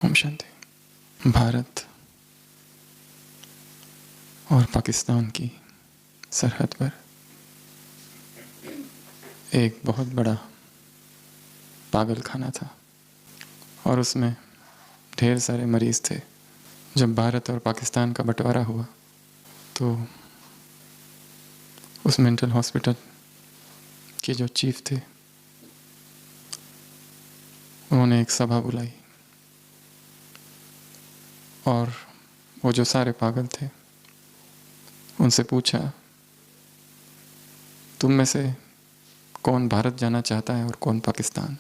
ओम शांति। भारत और पाकिस्तान की सरहद पर एक बहुत बड़ा पागल खाना था और उसमें ढेर सारे मरीज़ थे। जब भारत और पाकिस्तान का बंटवारा हुआ तो उस मेंटल हॉस्पिटल के जो चीफ थे उन्होंने एक सभा बुलाई और वो जो सारे पागल थे उनसे पूछा, तुम में से कौन भारत जाना चाहता है और कौन पाकिस्तान?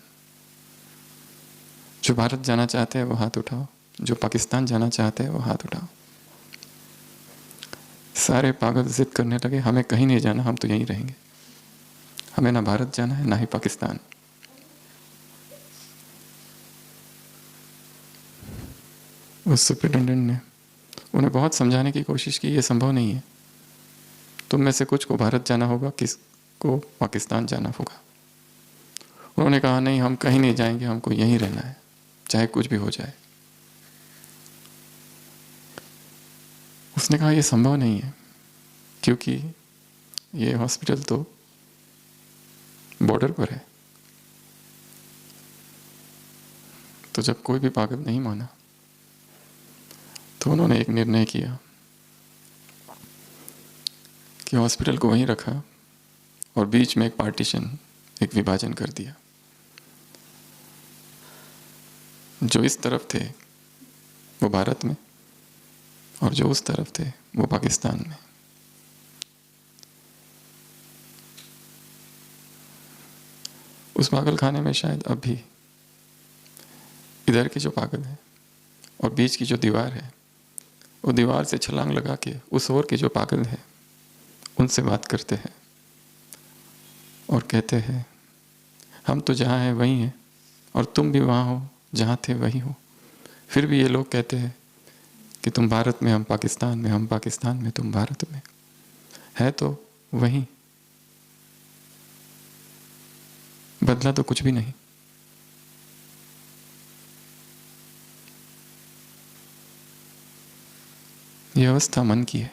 जो भारत जाना चाहते हैं वो हाथ उठाओ, जो पाकिस्तान जाना चाहते हैं वो हाथ उठाओ। सारे पागल जिद करने लगे, हमें कहीं नहीं जाना, हम तो यहीं रहेंगे, हमें ना भारत जाना है ना ही पाकिस्तान। उस सुप्रिटेंडेंट ने उन्हें बहुत समझाने की कोशिश की, ये संभव नहीं है, तुम में से कुछ को भारत जाना होगा, किसको पाकिस्तान जाना होगा। उन्होंने कहा, नहीं, हम कहीं नहीं जाएंगे, हमको यहीं रहना है, चाहे कुछ भी हो जाए। उसने कहा, यह संभव नहीं है, क्योंकि ये हॉस्पिटल तो बॉर्डर पर है। तो जब कोई भी पागल नहीं माना तो उन्होंने एक निर्णय किया कि हॉस्पिटल को वहीं रखा और बीच में एक पार्टीशन, एक विभाजन कर दिया। जो इस तरफ थे वो भारत में और जो उस तरफ थे वो पाकिस्तान में। उस पागल खाने में शायद अब भी इधर के जो पागल हैं और बीच की जो दीवार है, वो दीवार से छलांग लगा के उस ओर के जो पागल हैं उनसे बात करते हैं और कहते हैं, हम तो जहाँ हैं वहीं हैं और तुम भी वहाँ हो जहाँ थे वहीं हो। फिर भी ये लोग कहते हैं कि तुम भारत में, हम पाकिस्तान में, हम पाकिस्तान में, तुम भारत में। है तो वहीं, बदला तो कुछ भी नहीं। यह अवस्था मन की है।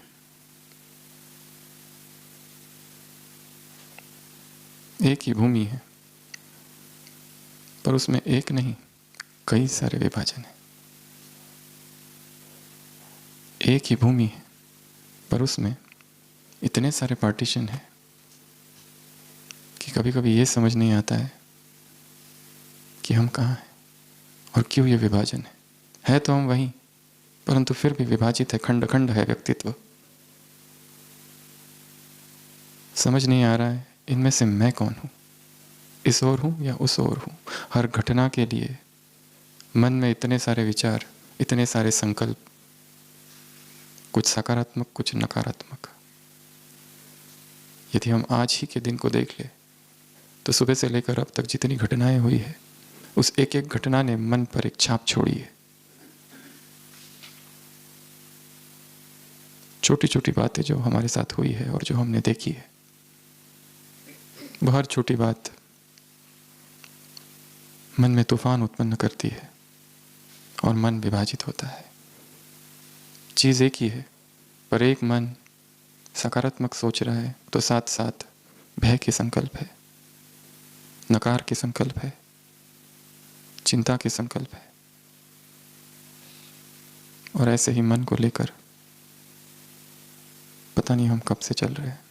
एक ही भूमि है पर उसमें एक नहीं कई सारे विभाजन हैं। एक ही भूमि है पर उसमें इतने सारे पार्टीशन हैं कि कभी कभी ये समझ नहीं आता है कि हम कहाँ हैं और क्यों ये विभाजन है। है तो हम वहीं, परंतु फिर भी विभाजित है, खंड खंड है व्यक्तित्व। समझ नहीं आ रहा है इनमें से मैं कौन हूँ, इस ओर हूँ या उस ओर हूँ। हर घटना के लिए मन में इतने सारे विचार, इतने सारे संकल्प, कुछ सकारात्मक कुछ नकारात्मक। यदि हम आज ही के दिन को देख ले तो सुबह से लेकर अब तक जितनी घटनाएं हुई है उस एक एक घटना ने मन पर एक छाप छोड़ी है। छोटी छोटी बातें जो हमारे साथ हुई है और जो हमने देखी है, वह हर छोटी बात मन में तूफान उत्पन्न करती है और मन विभाजित होता है। चीज़ एक ही है पर एक मन सकारात्मक सोच रहा है तो साथ साथ भय के संकल्प है, नकार के संकल्प है, चिंता के संकल्प है। और ऐसे ही मन को लेकर पता नहीं हम कब से चल रहे हैं।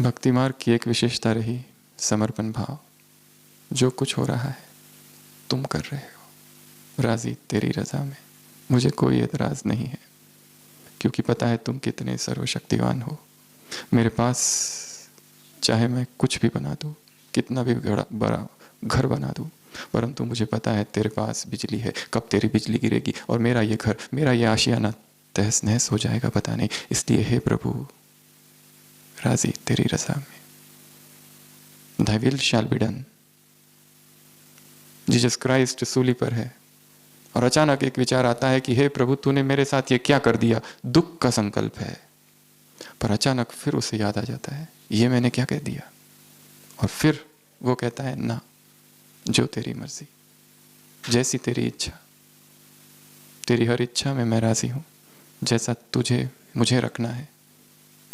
भक्ति मार्ग की एक विशेषता रही समर्पण भाव। जो कुछ हो रहा है तुम कर रहे हो, राजी तेरी रजा में, मुझे कोई एतराज़ नहीं है, क्योंकि पता है तुम कितने सर्वशक्तिवान हो। मेरे पास चाहे मैं कुछ भी बना दूँ, कितना भी बड़ा घर बना दूँ, परंतु मुझे पता है तेरे पास बिजली है। कब तेरी बिजली गिरेगी और मेरा ये घर, मेरा ये आशियाना तहस नहस हो जाएगा पता नहीं। इसलिए हे प्रभु, राजी तेरी रजा में, Thy will shall be done। Jesus Christ सूली पर है और अचानक एक विचार आता है कि हे प्रभु, तूने मेरे साथ ये क्या कर दिया। दुख का संकल्प है, पर अचानक फिर उसे याद आ जाता है, ये मैंने क्या कह दिया। और फिर वो कहता है, ना, जो तेरी मर्जी। जैसी तेरी इच्छा, तेरी हर इच्छा में मैं राजी हूँ, जैसा तुझे मुझे रखना है।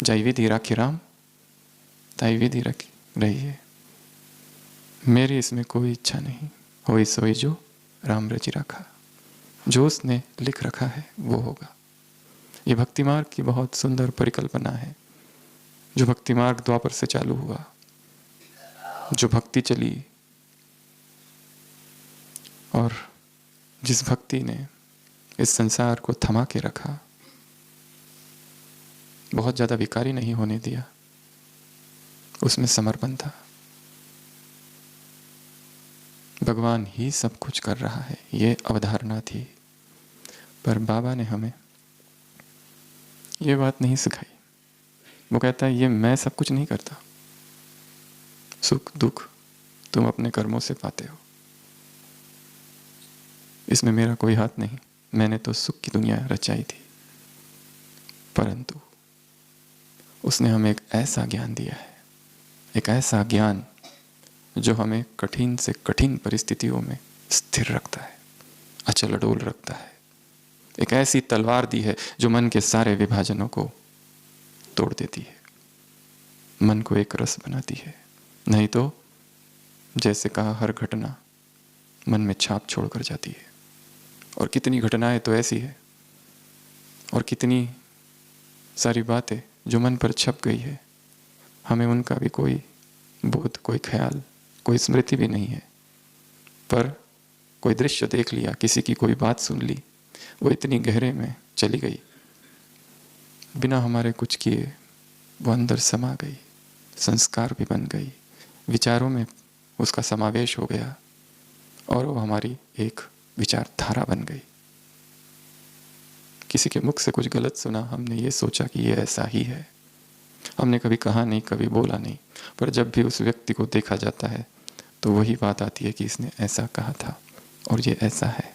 जय विधि राखी राम, ताई विधि रखी रही है। मेरी इसमें कोई इच्छा नहीं, होई सोई जो राम रचि रखा। जो उसने लिख रखा है वो होगा। ये भक्ति मार्ग की बहुत सुंदर परिकल्पना है। जो भक्ति मार्ग द्वापर से चालू हुआ, जो भक्ति चली, और जिस भक्ति ने इस संसार को थमा के रखा, बहुत ज़्यादा विकारी नहीं होने दिया, उसमें समर्पण था। भगवान ही सब कुछ कर रहा है, ये अवधारणा थी। पर बाबा ने हमें ये बात नहीं सिखाई। वो कहता है ये मैं सब कुछ नहीं करता, सुख दुख तुम अपने कर्मों से पाते हो, इसमें मेरा कोई हाथ नहीं। मैंने तो सुख की दुनिया रचाई थी, परंतु उसने हमें एक ऐसा ज्ञान दिया है, एक ऐसा ज्ञान जो हमें कठिन से कठिन परिस्थितियों में स्थिर रखता है, अचल अडोल रखता है। एक ऐसी तलवार दी है जो मन के सारे विभाजनों को तोड़ देती है, मन को एक रस बनाती है। नहीं तो जैसे कहा, हर घटना मन में छाप छोड़ कर जाती है। और कितनी घटनाएं तो ऐसी है, और कितनी सारी बातें जो मन पर छप गई है, हमें उनका भी कोई बोध, कोई ख्याल, कोई स्मृति भी नहीं है। पर कोई दृश्य देख लिया, किसी की कोई बात सुन ली, वो इतनी गहरे में चली गई, बिना हमारे कुछ किए वो अंदर समा गई, संस्कार भी बन गई, विचारों में उसका समावेश हो गया, और वो हमारी एक विचारधारा बन गई। किसी के मुख से कुछ गलत सुना, हमने ये सोचा कि ये ऐसा ही है। हमने कभी कहा नहीं, कभी बोला नहीं, पर जब भी उस व्यक्ति को देखा जाता है तो वही बात आती है कि इसने ऐसा कहा था और ये ऐसा है।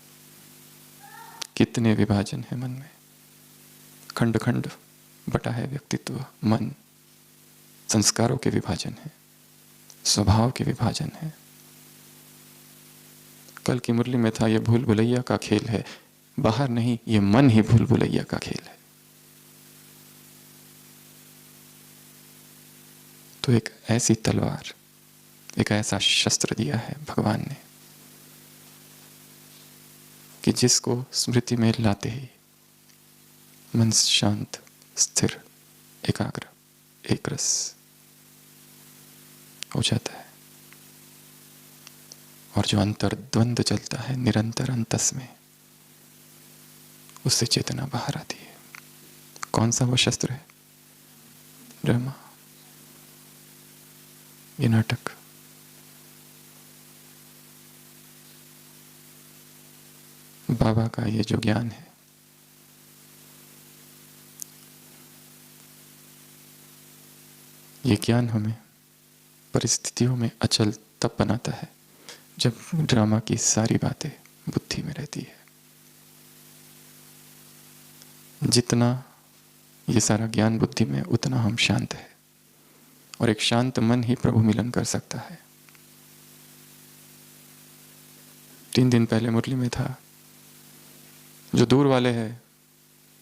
कितने विभाजन है मन में, खंड खंड बटा है व्यक्तित्व, मन। संस्कारों के विभाजन है, स्वभाव के विभाजन है। कल की मुरली में था, ये भूल भुलैया का खेल है। बाहर नहीं, ये मन ही भूल भुलैया का खेल है। तो एक ऐसी तलवार, एक ऐसा शस्त्र दिया है भगवान ने कि जिसको स्मृति में लाते ही मन शांत, स्थिर, एकाग्र, एक रस हो जाता है। और जो अंतर द्वंद्व चलता है निरंतर अंतस में, उससे चेतना बाहर आती है। कौन सा वो शस्त्र है? ड्रामा, ये नाटक। बाबा का ये जो ज्ञान है, ये ज्ञान हमें परिस्थितियों में अचल तब बनाता है जब ड्रामा की सारी बातें बुद्धि में रहती है। जितना ये सारा ज्ञान बुद्धि में, उतना हम शांत है, और एक शांत मन ही प्रभु मिलन कर सकता है। 3 दिन पहले मुरली में था, जो दूर वाले हैं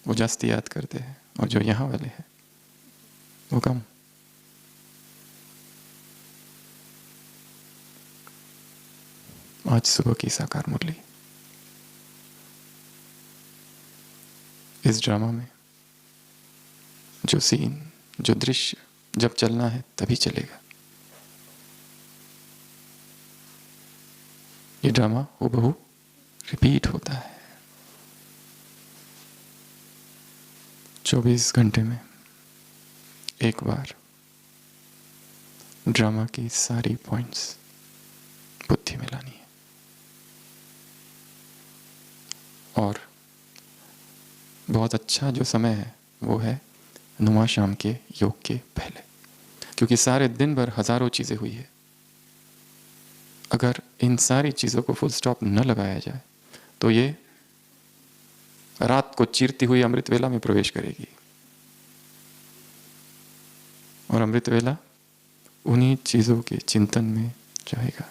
वो जास्ती याद करते हैं, और जो यहाँ वाले हैं वो कम। आज सुबह की साकार मुरली, इस ड्रामा में जो सीन, जो दृश्य जब चलना है तभी चलेगा। ये ड्रामा हूबहू रिपीट होता है। 24 घंटे में एक बार ड्रामा की सारी पॉइंट्स बुद्धि में लानी है। और बहुत अच्छा जो समय है वो है नुमा शाम के योग के पहले, क्योंकि सारे दिन भर हजारों चीजें हुई है। अगर इन सारी चीजों को फुल स्टॉप न लगाया जाए तो ये रात को चीरती हुई अमृत वेला में प्रवेश करेगी, और अमृत वेला उन्हीं चीजों के चिंतन में जाएगा।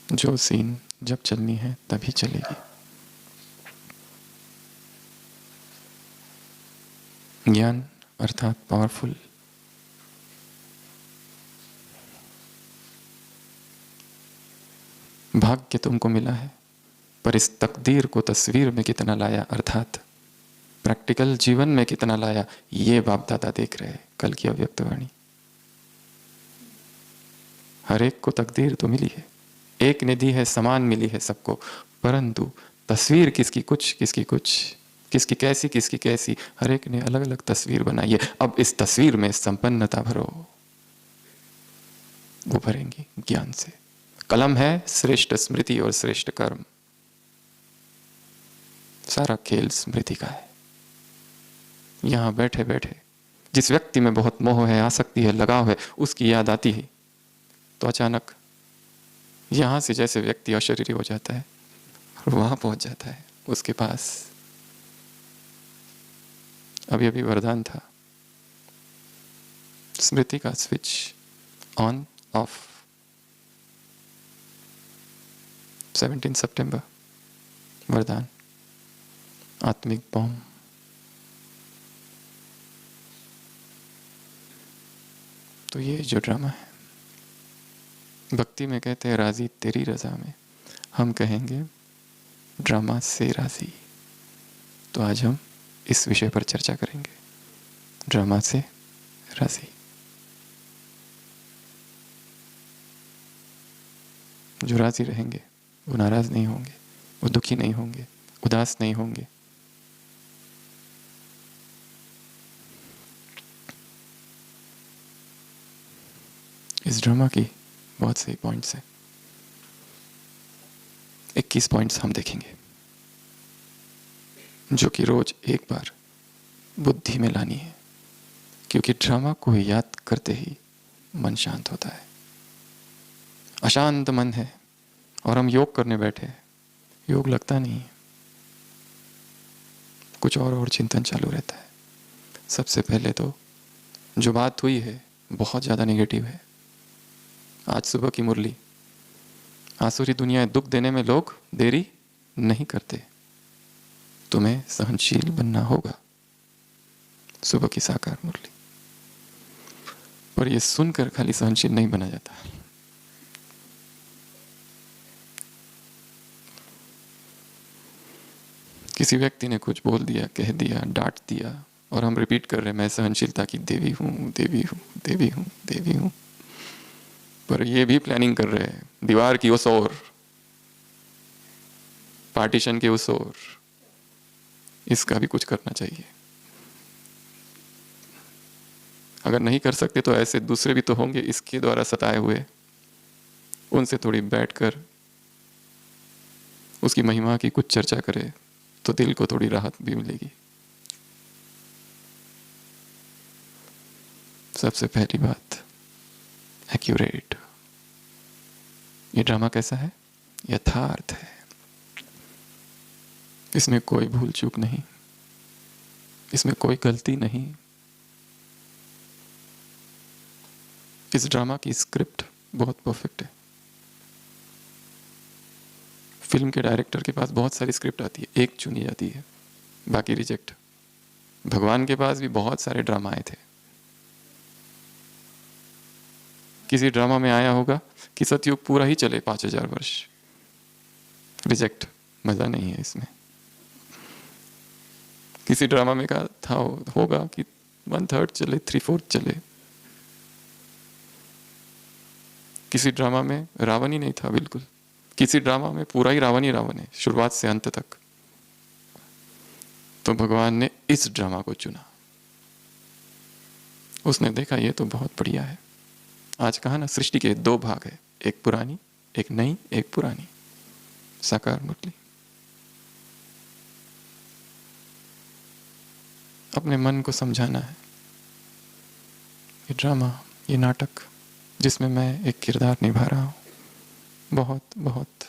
जो सीन जब चलनी है तभी चलेगी। ज्ञान अर्थात पावरफुल। भाग्य तुमको मिला है, पर इस तकदीर को तस्वीर में कितना लाया, अर्थात प्रैक्टिकल जीवन में कितना लाया, ये बाप दादा देख रहे हैं। कल की अव्यक्तवाणी। हर एक को तकदीर तो मिली है, एक ने दी है, समान मिली है सबको, परंतु तस्वीर किसकी कुछ, किसकी कुछ, किसकी कैसी, किसकी कैसी, हर एक ने अलग अलग तस्वीर बनाई है। अब इस तस्वीर में संपन्नता भरो। वो भरेंगी ज्ञान से। कलम है श्रेष्ठ स्मृति और श्रेष्ठ कर्म। सारा खेल स्मृति का है। यहां बैठे बैठे जिस व्यक्ति में बहुत मोह है, आसक्ति है, लगाव है, उसकी याद आती है तो अचानक यहां से जैसे व्यक्ति अशरीरी हो जाता है और वहां पहुंच जाता है उसके पास। अभी अभी वरदान था, स्मृति का स्विच ऑन ऑफ। 17 सितंबर वरदान, आत्मिक बॉम्ब। तो ये जो ड्रामा है, भक्ति में कहते हैं राजी तेरी रजा में, हम कहेंगे ड्रामा से राजी। तो आज हम इस विषय पर चर्चा करेंगे, ड्रामा से राजी। जो राजी रहेंगे वो नाराज नहीं होंगे, वो दुखी नहीं होंगे, उदास नहीं होंगे। इस ड्रामा की बहुत सही पॉइंट्स हैं। 21 पॉइंट्स हम देखेंगे जो कि रोज एक बार बुद्धि में लानी है, क्योंकि ड्रामा को याद करते ही मन शांत होता है। अशांत मन है और हम योग करने बैठे, योग लगता नहीं है, कुछ और चिंतन चालू रहता है। सबसे पहले तो जो बात हुई है बहुत ज़्यादा नेगेटिव है। आज सुबह की मुरली, आसुरी दुनिया दुख देने में लोग देरी नहीं करते, तुम्हें सहनशील बनना होगा। सुबह की साकार मुरली। और ये सुनकर खाली सहनशील नहीं बना जाता, किसी व्यक्ति ने कुछ बोल दिया, कह दिया, डांट दिया और हम रिपीट कर रहे हैं मैं सहनशीलता की देवी हूं, देवी हूं, देवी हूं, देवी हूं। पर ये भी प्लानिंग कर रहे हैं दीवार की उस ओर, पार्टीशन के उस ओर, इसका भी कुछ करना चाहिए। अगर नहीं कर सकते तो ऐसे दूसरे भी तो होंगे इसके द्वारा सताए हुए, उनसे थोड़ी बैठकर उसकी महिमा की कुछ चर्चा करे तो दिल को थोड़ी राहत भी मिलेगी। सबसे पहली बात, एक्यूरेट। ये ड्रामा कैसा है? यथार्थ है, इसमें कोई भूल चूक नहीं, इसमें कोई गलती नहीं। इस ड्रामा की स्क्रिप्ट बहुत परफेक्ट है। फिल्म के डायरेक्टर के पास बहुत सारी स्क्रिप्ट आती है, एक चुनी जाती है, बाकी रिजेक्ट। भगवान के पास भी बहुत सारे ड्रामा आए थे। किसी ड्रामा में आया होगा कि सतयुग पूरा ही चले 5000 वर्ष, रिजेक्ट, मजा नहीं है इसमें। किसी ड्रामा में कहा था होगा कि 1/3 चले, 3/4 चले। किसी ड्रामा में रावण ही नहीं था बिल्कुल, किसी ड्रामा में पूरा ही रावण है, शुरुआत से अंत तक। तो भगवान ने इस ड्रामा को चुना। उसने देखा ये तो बहुत बढ़िया है। आज कहा ना, सृष्टि के 2 भाग है, एक पुरानी, एक नई, एक पुरानी, साकार मुरली। अपने मन को समझाना है। ये ड्रामा, ये नाटक जिसमें मैं एक किरदार निभा रहा हूँ, बहुत बहुत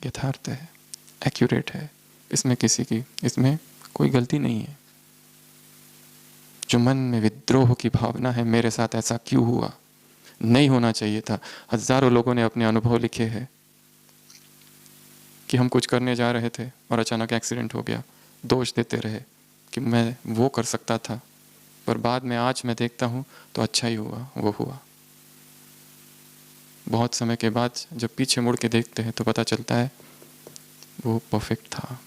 यथार्थ है, एक्यूरेट है। इसमें कोई गलती नहीं है। जो मन में विद्रोह की भावना है, मेरे साथ ऐसा क्यों हुआ, नहीं होना चाहिए था, हजारों लोगों ने अपने अनुभव लिखे हैं, कि हम कुछ करने जा रहे थे और अचानक एक्सीडेंट हो गया, दोष देते रहे कि मैं वो कर सकता था, पर बाद में आज मैं देखता हूँ तो अच्छा ही हुआ वो हुआ। बहुत समय के बाद जब पीछे मुड़ के देखते हैं तो पता चलता है वो परफेक्ट था।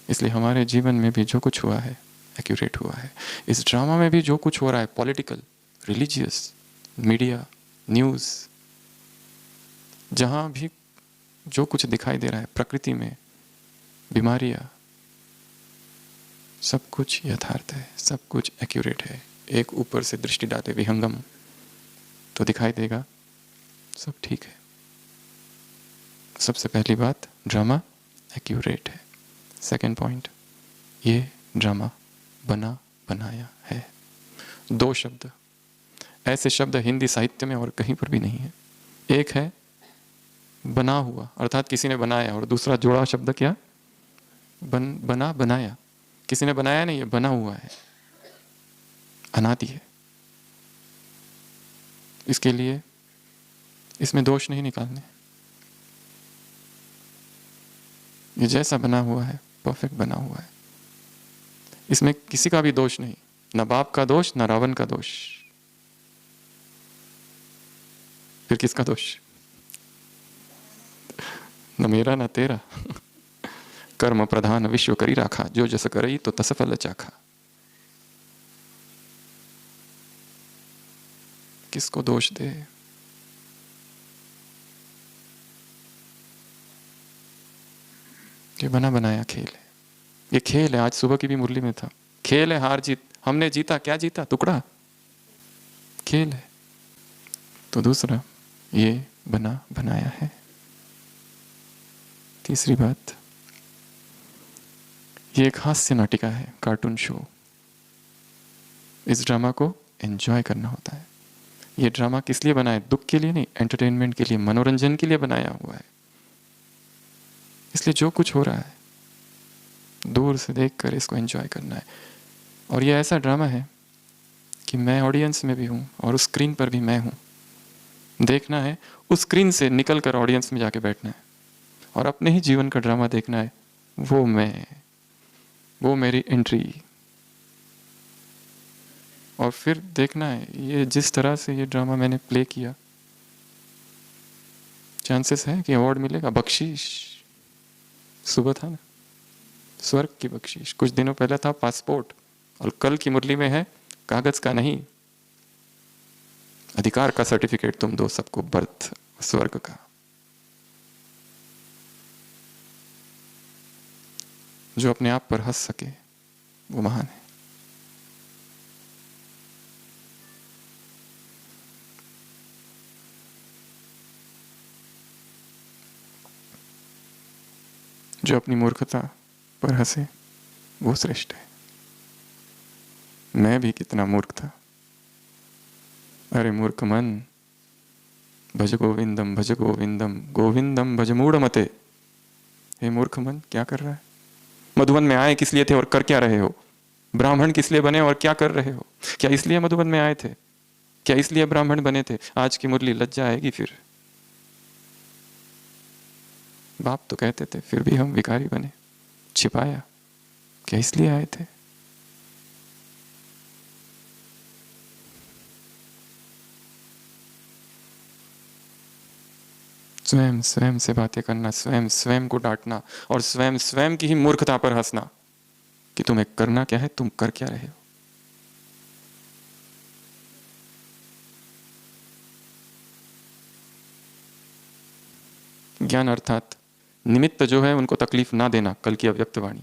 इसलिए हमारे जीवन में भी जो कुछ हुआ है एक्यूरेट हुआ है। इस ड्रामा में भी जो कुछ हो रहा है, पॉलिटिकल, रिलीजियस, मीडिया, न्यूज़, जहाँ भी जो कुछ दिखाई दे रहा है, प्रकृति में बीमारियाँ, सब कुछ यथार्थ है, सब कुछ एक्यूरेट है। एक ऊपर से दृष्टि डाले विहंगम तो दिखाई देगा सब ठीक है। सबसे पहली बात, ड्रामा एक्यूरेट है। सेकंड पॉइंट, ये ड्रामा बना बनाया है। दो शब्द, ऐसे शब्द हिंदी साहित्य में और कहीं पर भी नहीं है। एक है बना हुआ, अर्थात किसी ने बनाया, और दूसरा जोड़ा शब्द क्या, बना बनाया। किसी ने बनाया नहीं है, बना हुआ है, अनादि है। इसके लिए इसमें दोष नहीं निकालने, ये जैसा बना हुआ है परफेक्ट बना हुआ है। इसमें किसी का भी दोष नहीं, ना बाप का दोष, ना रावण का दोष। फिर किसका दोष? न मेरा ना तेरा। कर्म प्रधान विश्व करी राखा, जो जस करई तो तस फल चाखा। किसको दोष दे? ये बना बनाया खेल है, ये खेल है। आज सुबह की भी मुरली में था, खेल है हार जीत। हमने जीता, क्या जीता? टुकड़ा। खेल है। तो दूसरा, ये बना बनाया है। तीसरी बात, ये एक हास्य नाटिका है, कार्टून शो। इस ड्रामा को एंजॉय करना होता है। ये ड्रामा किस लिए बना है? दुख के लिए नहीं, एंटरटेनमेंट के लिए, मनोरंजन के लिए बनाया हुआ है। इसलिए जो कुछ हो रहा है दूर से देखकर इसको एंजॉय करना है। और ये ऐसा ड्रामा है कि मैं ऑडियंस में भी हूँ और उस स्क्रीन पर भी मैं हूँ। देखना है, उस स्क्रीन से निकल कर ऑडियंस में जाके बैठना है और अपने ही जीवन का ड्रामा देखना है। वो मैं, वो मेरी एंट्री। और फिर देखना है ये जिस तरह से ये ड्रामा मैंने प्ले किया, चांसेस है कि अवार्ड मिलेगा, बख्शीश। सुबह था ना, स्वर्ग की बख्शीश। कुछ दिनों पहले था पासपोर्ट, और कल की मुरली में है कागज का नहीं, अधिकार का सर्टिफिकेट तुम दो सबको, बर्थ स्वर्ग का। जो अपने आप पर हंस सके वो महान है। जो अपनी मूर्खता पर हंसे वो श्रेष्ठ है। मैं भी कितना मूर्ख था। अरे मूर्ख मन, भज गोविंदम भज गोविंदम, गोविंदम भज मूढ़मते। हे मूर्ख मन, क्या कर रहा है? मधुबन में आए किस लिए थे और कर क्या रहे हो? ब्राह्मण किस लिए बने और क्या कर रहे हो? क्या इसलिए मधुबन में आए थे? क्या इसलिए ब्राह्मण बने थे? आज की मुरली लज्जा आएगी फिर। बाप तो कहते थे, फिर भी हम भिखारी बने, छिपाया। क्या इसलिए आए थे? स्वयं स्वयं से बातें करना, स्वयं स्वयं को डांटना, और स्वयं स्वयं की ही मूर्खता पर हंसना कि तुम्हें करना क्या है, तुम कर क्या रहे हो। ज्ञान अर्थात निमित्त जो है उनको तकलीफ ना देना, कल की अव्यक्त वाणी।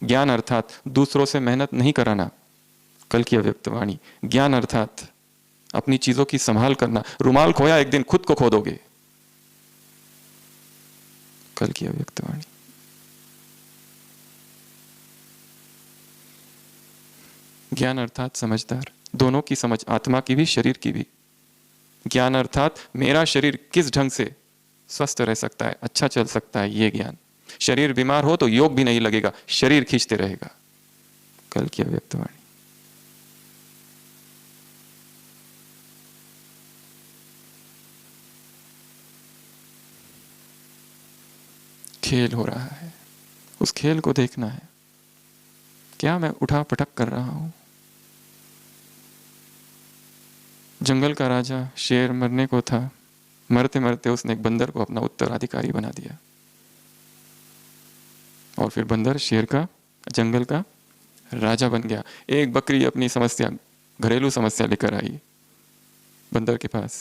ज्ञान अर्थात दूसरों से मेहनत नहीं कराना, कल की अव्यक्त वाणी। ज्ञान अर्थात अपनी चीजों की संभाल करना। रुमाल खोया, एक दिन खुद को खो दोगे, कल की अव्यक्त वाणी। ज्ञान अर्थात समझदार, दोनों की समझ, आत्मा की भी शरीर की भी। ज्ञान अर्थात मेरा शरीर किस ढंग से स्वस्थ रह सकता है, अच्छा चल सकता है, ये ज्ञान। शरीर बीमार हो तो योग भी नहीं लगेगा, शरीर खींचते रहेगा, कल की अव्यक्त वाणी। खेल हो रहा है, उस खेल को देखना है। क्या मैं उठा पटक कर रहा हूं? जंगल का राजा शेर मरने को था, मरते मरते उसने एक बंदर को अपना उत्तराधिकारी बना दिया, और फिर बंदर शेर का, जंगल का राजा बन गया। एक बकरी अपनी समस्या, घरेलू समस्या लेकर आई बंदर के पास।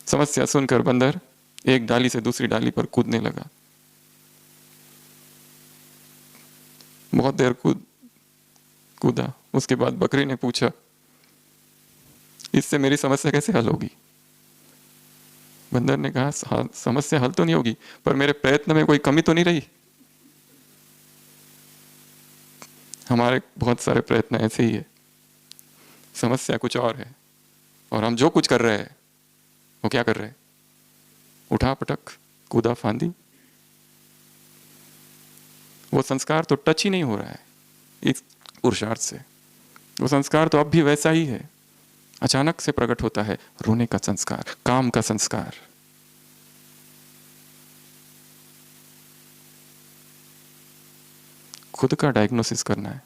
समस्या सुनकर बंदर एक डाली से दूसरी डाली पर कूदने लगा। बहुत देर कूदा। उसके बाद बकरी ने पूछा, इससे मेरी समस्या कैसे हल होगी? बंदर ने कहा, समस्या हल तो नहीं होगी, पर मेरे प्रयत्न में कोई कमी तो नहीं रही? हमारे बहुत सारे प्रयत्न ऐसे ही है, समस्या कुछ और है, और हम जो कुछ कर रहे हैं वो क्या कर रहे हैं? उठा पटक, कूदा फांदी। वो संस्कार तो टच ही नहीं हो रहा है इस पुरुषार्थ से। वो संस्कार तो अब भी वैसा ही है, अचानक से प्रकट होता है रोने का संस्कार, काम का संस्कार। खुद का डायग्नोसिस करना है,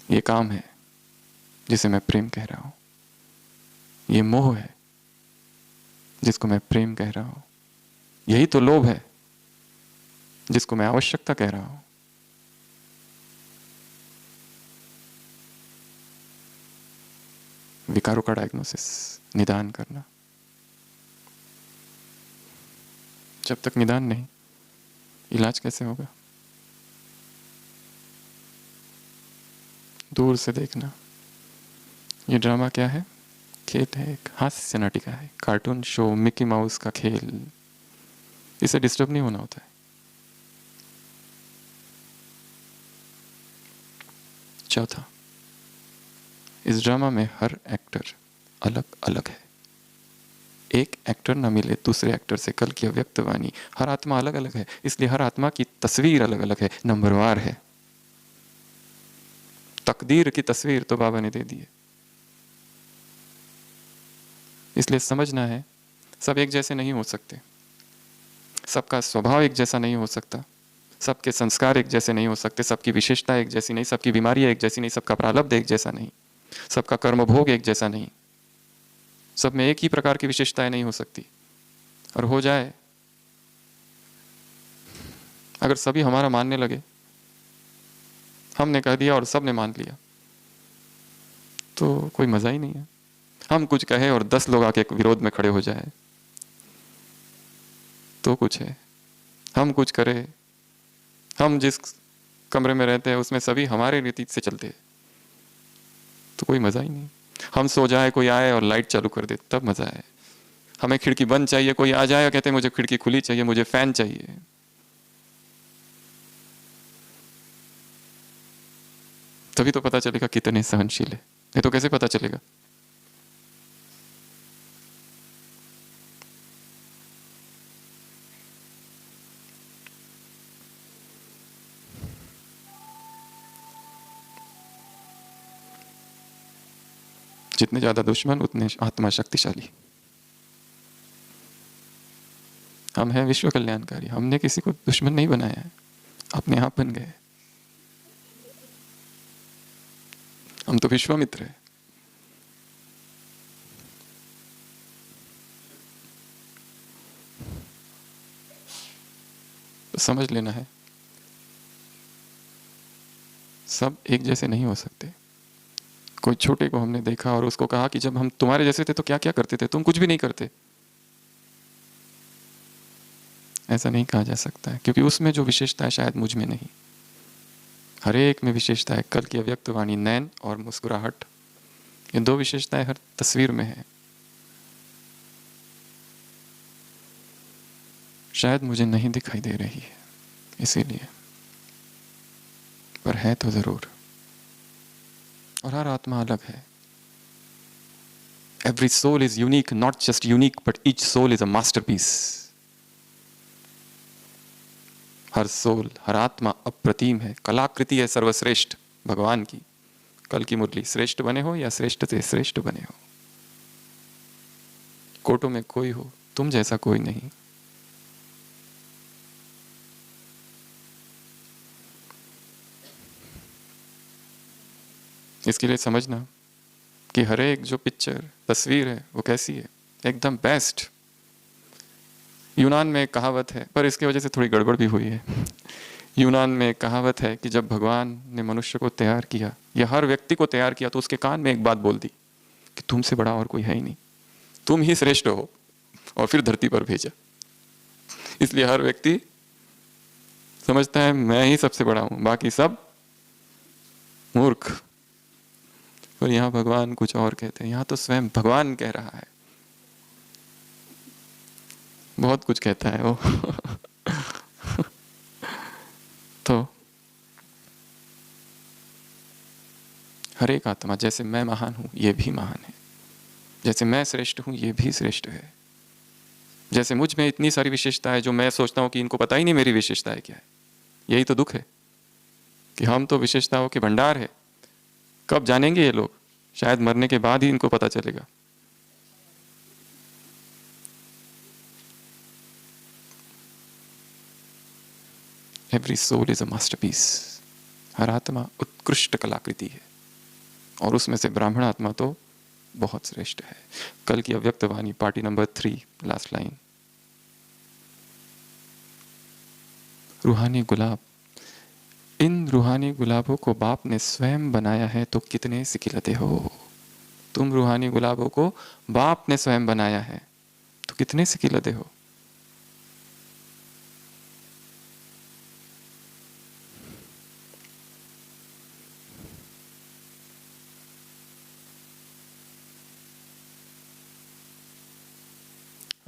ये काम है जिसे मैं प्रेम कह रहा हूं, ये मोह है जिसको मैं प्रेम कह रहा हूं, यही तो लोभ है जिसको मैं आवश्यकता कह रहा हूं। विकारों का डायग्नोसिस, निदान करना। जब तक निदान नहीं, इलाज कैसे होगा? दूर से देखना। ये ड्रामा क्या है? खेल है, एक हास्य नाटिका है, कार्टून शो, मिकी माउस का खेल। इसे डिस्टर्ब नहीं होना होता है। चौथा, इस ड्रामा में हर एक्टर अलग अलग है। एक एक्टर ना मिले दूसरे एक्टर से, कल की अव्यक्त वाणी। हर आत्मा अलग अलग है, इसलिए हर आत्मा की तस्वीर अलग अलग है, नंबरवार है। तकदीर की तस्वीर तो बाबा ने दे दी है, इसलिए समझना है सब एक जैसे नहीं हो सकते, सबका स्वभाव एक जैसा नहीं हो सकता, सबके संस्कार एक जैसे नहीं हो सकते, सबकी विशेषता एक जैसी नहीं, सबकी बीमारियां एक जैसी नहीं, सबका प्रारब्ध एक जैसा नहीं, सबका कर्मभोग एक जैसा नहीं, सब में एक ही प्रकार की विशेषताएं नहीं हो सकती। और हो जाए, अगर सभी हमारा मानने लगे, हमने कह दिया और सब ने मान लिया, तो कोई मजा ही नहीं है। हम कुछ कहे और 10 लोग आके विरोध में खड़े हो जाए तो कुछ है। हम कुछ करें, हम जिस कमरे में रहते हैं उसमें सभी हमारे रीति से चलते हैं, तो कोई मजा ही नहीं। हम सो जाए, कोई आए और लाइट चालू कर दे, तब मजा है। हमें खिड़की बंद चाहिए, कोई आ जाए और कहते मुझे खिड़की खुली चाहिए, मुझे फैन चाहिए, तभी तो पता चलेगा कितने सहनशील है। नहीं तो कैसे पता चलेगा? जितने ज्यादा दुश्मन उतने आत्मा शक्तिशाली। हम हैं विश्व कल्याणकारी, हमने किसी को दुश्मन नहीं बनाया है, अपने आप बन गए। हम तो विश्वामित्र है। तो समझ लेना है, सब एक जैसे नहीं हो सकते। कोई छोटे को हमने देखा और उसको कहा कि जब हम तुम्हारे जैसे थे तो क्या क्या करते थे, तुम कुछ भी नहीं करते। ऐसा नहीं कहा जा सकता है, क्योंकि उसमें जो विशेषता है शायद मुझ में नहीं। हर एक में विशेषता है। कल की अव्यक्त वाणी, नैन और मुस्कुराहट, ये 2 विशेषताएं हर तस्वीर में है। शायद मुझे नहीं दिखाई दे रही है इसीलिए, पर है तो जरूर। और हर आत्मा अलग है। Every soul is unique, not just unique, but each soul is a masterpiece. हर सोल, हर आत्मा अप्रतिम है, कलाकृति है सर्वश्रेष्ठ भगवान की। कल की मुरली, श्रेष्ठ बने हो या श्रेष्ठ से श्रेष्ठ बने हो, कोटों में कोई हो, तुम जैसा कोई नहीं। इसके लिए समझना कि हर एक जो पिक्चर तस्वीर है वो कैसी है, एकदम बेस्ट। यूनान में एक कहावत है, पर इसकी वजह से थोड़ी गड़बड़ भी हुई है। यूनान में एक कहावत है कि जब भगवान ने मनुष्य को तैयार किया या हर व्यक्ति को तैयार किया तो उसके कान में एक बात बोल दी कि तुमसे बड़ा और कोई है ही नहीं, तुम ही श्रेष्ठ हो, और फिर धरती पर भेजा। इसलिए हर व्यक्ति समझता है मैं ही सबसे बड़ा हूं, बाकी सब मूर्ख। पर यहां भगवान कुछ और कहते हैं, यहां तो स्वयं भगवान कह रहा है, बहुत कुछ कहता है वो। तो हर एक आत्मा, जैसे मैं महान हूं ये भी महान है, जैसे मैं श्रेष्ठ हूं ये भी श्रेष्ठ है, जैसे मुझ में इतनी सारी विशेषता है जो मैं सोचता हूं कि इनको पता ही नहीं मेरी विशेषताएं क्या है। यही तो दुख है कि हम तो विशेषताओं के भंडार है। कब जानेंगे ये लोग? शायद मरने के बाद ही इनको पता चलेगा। Every soul is a masterpiece. हर आत्मा उत्कृष्ट कलाकृति है, और उसमें से ब्राह्मण आत्मा तो बहुत श्रेष्ठ है। कल की अव्यक्त वाणी पार्टी नंबर 3, लास्ट लाइन। रूहानी गुलाब, इन रूहानी गुलाबों को बाप ने स्वयं बनाया है तो कितने सिकिलते हो। तुम रूहानी गुलाबों को बाप ने स्वयं बनाया है तो कितने सिकिलते हो।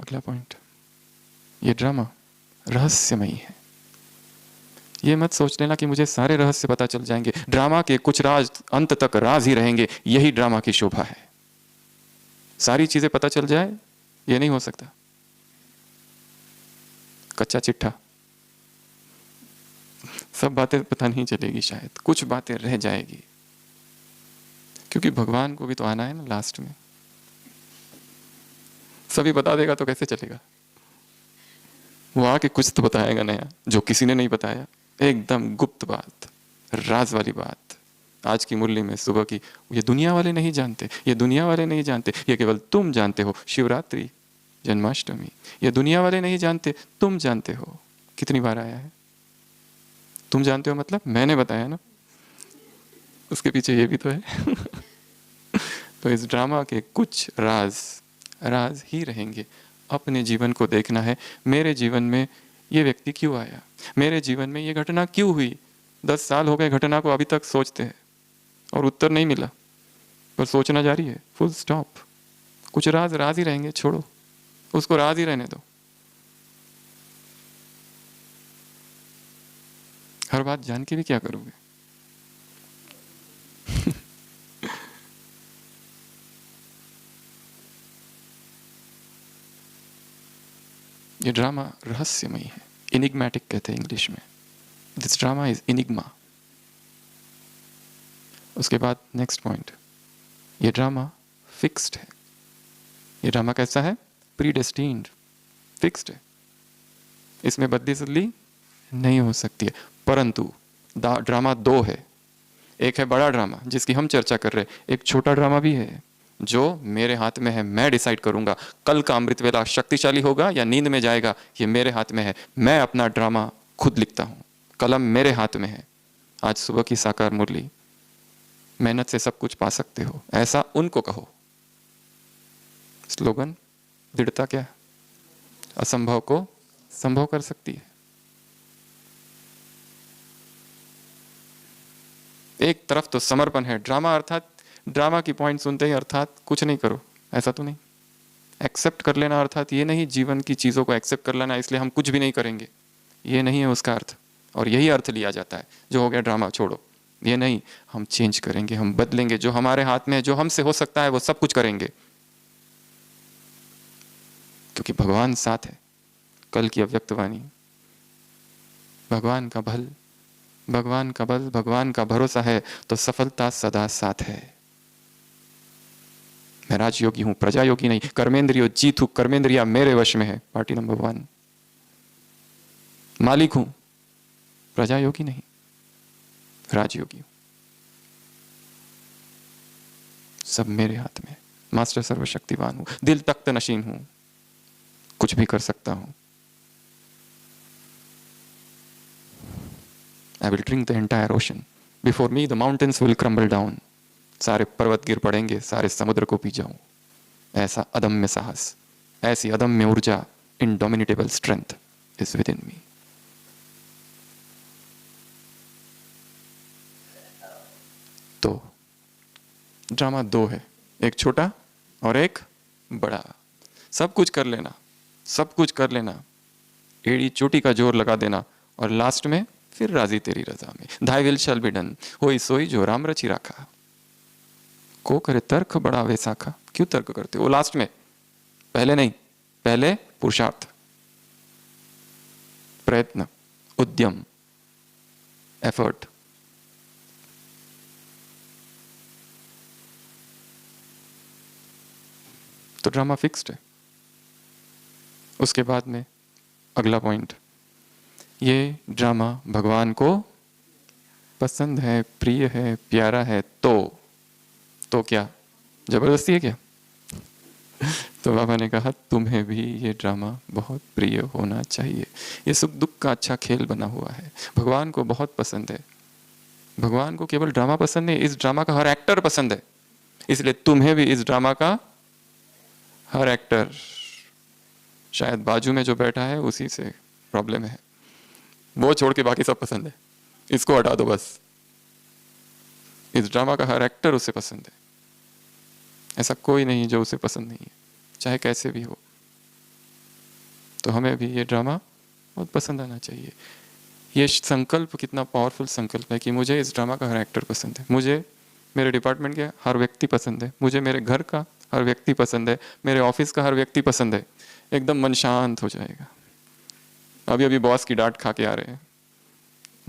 अगला पॉइंट, ये ड्रामा रहस्यमयी है। ये मत सोच लेना कि मुझे सारे रहस्य पता चल जाएंगे। ड्रामा के कुछ राज अंत तक राज ही रहेंगे, यही ड्रामा की शोभा है। सारी चीजें पता चल जाए ये नहीं हो सकता। कच्चा चिट्ठा, सब बातें पता नहीं चलेगी, शायद कुछ बातें रह जाएगी, क्योंकि भगवान को भी तो आना है ना लास्ट में। सभी बता देगा तो कैसे चलेगा? वो आके कुछ तो बताएगा नया जो किसी ने नहीं बताया, एकदम गुप्त बात, राज वाली बात। आज की मुरली में सुबह की, ये दुनिया वाले नहीं जानते, ये दुनिया वाले नहीं जानते, ये केवल तुम जानते हो। शिवरात्रि, जन्माष्टमी, ये दुनिया वाले नहीं जानते, तुम जानते हो। कितनी बार आया है तुम जानते हो, मतलब मैंने बताया ना, उसके पीछे ये भी तो है। तो इस ड्रामा के कुछ राज ही रहेंगे। अपने जीवन को देखना है, मेरे जीवन में ये व्यक्ति क्यों आया, मेरे जीवन में ये घटना क्यों हुई। 10 साल हो गए घटना को अभी तक सोचते हैं और उत्तर नहीं मिला, पर सोचना जारी है, फुल स्टॉप। कुछ राज ही रहेंगे, छोड़ो उसको, राज ही रहने दो। हर बात जान के भी क्या करोगे? ये ड्रामा रहस्यमयी है, इनिग्मैटिक कहते हैं इंग्लिश में। This drama is Enigma. उसके बाद नेक्स्ट पॉइंट, ये ड्रामा फिक्स्ड है। ये ड्रामा कैसा है? प्रीडेस्टिन्ड, फिक्स्ड है, इसमें बदली सदली नहीं हो सकती है। परंतु ड्रामा 2 है। एक है बड़ा ड्रामा जिसकी हम चर्चा कर रहे हैं, एक छोटा ड्रामा भी है जो मेरे हाथ में है। मैं डिसाइड करूंगा कल का अमृत वेला शक्तिशाली होगा या नींद में जाएगा, ये मेरे हाथ में है। मैं अपना ड्रामा खुद लिखता हूं, कलम मेरे हाथ में है। आज सुबह की साकार मुरली, मेहनत से सब कुछ पा सकते हो, ऐसा उनको कहो। स्लोगन, दृढ़ता क्या? असंभव को संभव कर सकती है। एक तरफ तो समर्पण है, ड्रामा अर्थात ड्रामा की पॉइंट सुनते ही अर्थात कुछ नहीं करो, ऐसा तो नहीं। एक्सेप्ट कर लेना अर्थात ये नहीं जीवन की चीज़ों को एक्सेप्ट कर लेना इसलिए हम कुछ भी नहीं करेंगे, ये नहीं है उसका अर्थ। और यही अर्थ लिया जाता है जो हो गया ड्रामा छोड़ो, ये नहीं। हम चेंज करेंगे, हम बदलेंगे, जो हमारे हाथ में है, जो हमसे हो सकता है वो सब कुछ करेंगे, क्योंकि भगवान साथ है। कल की अव्यक्त वाणी, भगवान का बल, भगवान का भरोसा है तो सफलता सदा साथ है। मैं राजयोगी हूं, प्रजा योगी नहीं। कर्मेंद्रियो जीत हूं, कर्मेंद्रिया मेरे वश में है। पार्टी नंबर 1, मालिक हूं, प्रजा योगी नहीं, राजयोगी हूं। सब मेरे हाथ में। मास्टर सर्वशक्तिवान हूं, दिल तख्त नशीन हूं, कुछ भी कर सकता हूं। I will drink the entire ocean, before me the mountains will crumble down. सारे पर्वत गिर पड़ेंगे, सारे समुद्र को पी जाऊं। ऐसा अदम्य साहस, ऐसी अदम्य ऊर्जा, इनडोमिनेटेबल स्ट्रेंथ इज विद इन मी। तो ड्रामा दो है, एक छोटा और एक बड़ा। सब कुछ कर लेना, सब कुछ कर लेना, एड़ी चोटी का जोर लगा देना, और लास्ट में फिर राजी तेरी रजा में। धाई विल शैल बी डन, होई सोई जो राम रची राखा। को करे तर्क बड़ा वैसाखा। क्यों तर्क करते हो लास्ट में? पहले नहीं, पहले पुरुषार्थ, प्रयत्न, उद्यम, एफर्ट। तो ड्रामा फिक्स्ड है। उसके बाद में अगला पॉइंट, ये ड्रामा भगवान को पसंद है, प्रिय है, प्यारा है। तो क्या जबरदस्ती है क्या? तो बाबा ने कहा तुम्हें भी ये ड्रामा बहुत प्रिय होना चाहिए। ये सुख दुख का अच्छा खेल बना हुआ है, भगवान को बहुत पसंद है। भगवान को केवल ड्रामा पसंद नहीं, इस ड्रामा का हर एक्टर पसंद है। इसलिए तुम्हें भी इस ड्रामा का हर एक्टर, शायद बाजू में जो बैठा है उसी से प्रॉब्लम है, वो छोड़ के बाकी सब पसंद है, इसको हटा दो बस। इस ड्रामा का हर एक्टर उसे पसंद है, ऐसा कोई नहीं जो उसे पसंद नहीं है, चाहे कैसे भी हो। तो हमें भी ये ड्रामा बहुत पसंद आना चाहिए। ये संकल्प कितना पावरफुल संकल्प है कि मुझे इस ड्रामा का हर एक्टर पसंद है, मुझे मेरे डिपार्टमेंट के हर व्यक्ति पसंद है, मुझे मेरे घर का हर व्यक्ति पसंद है, मेरे ऑफिस का हर व्यक्ति पसंद है। एकदम मन शांत हो जाएगा। अभी अभी बॉस की डांट खा के आ रहे हैं,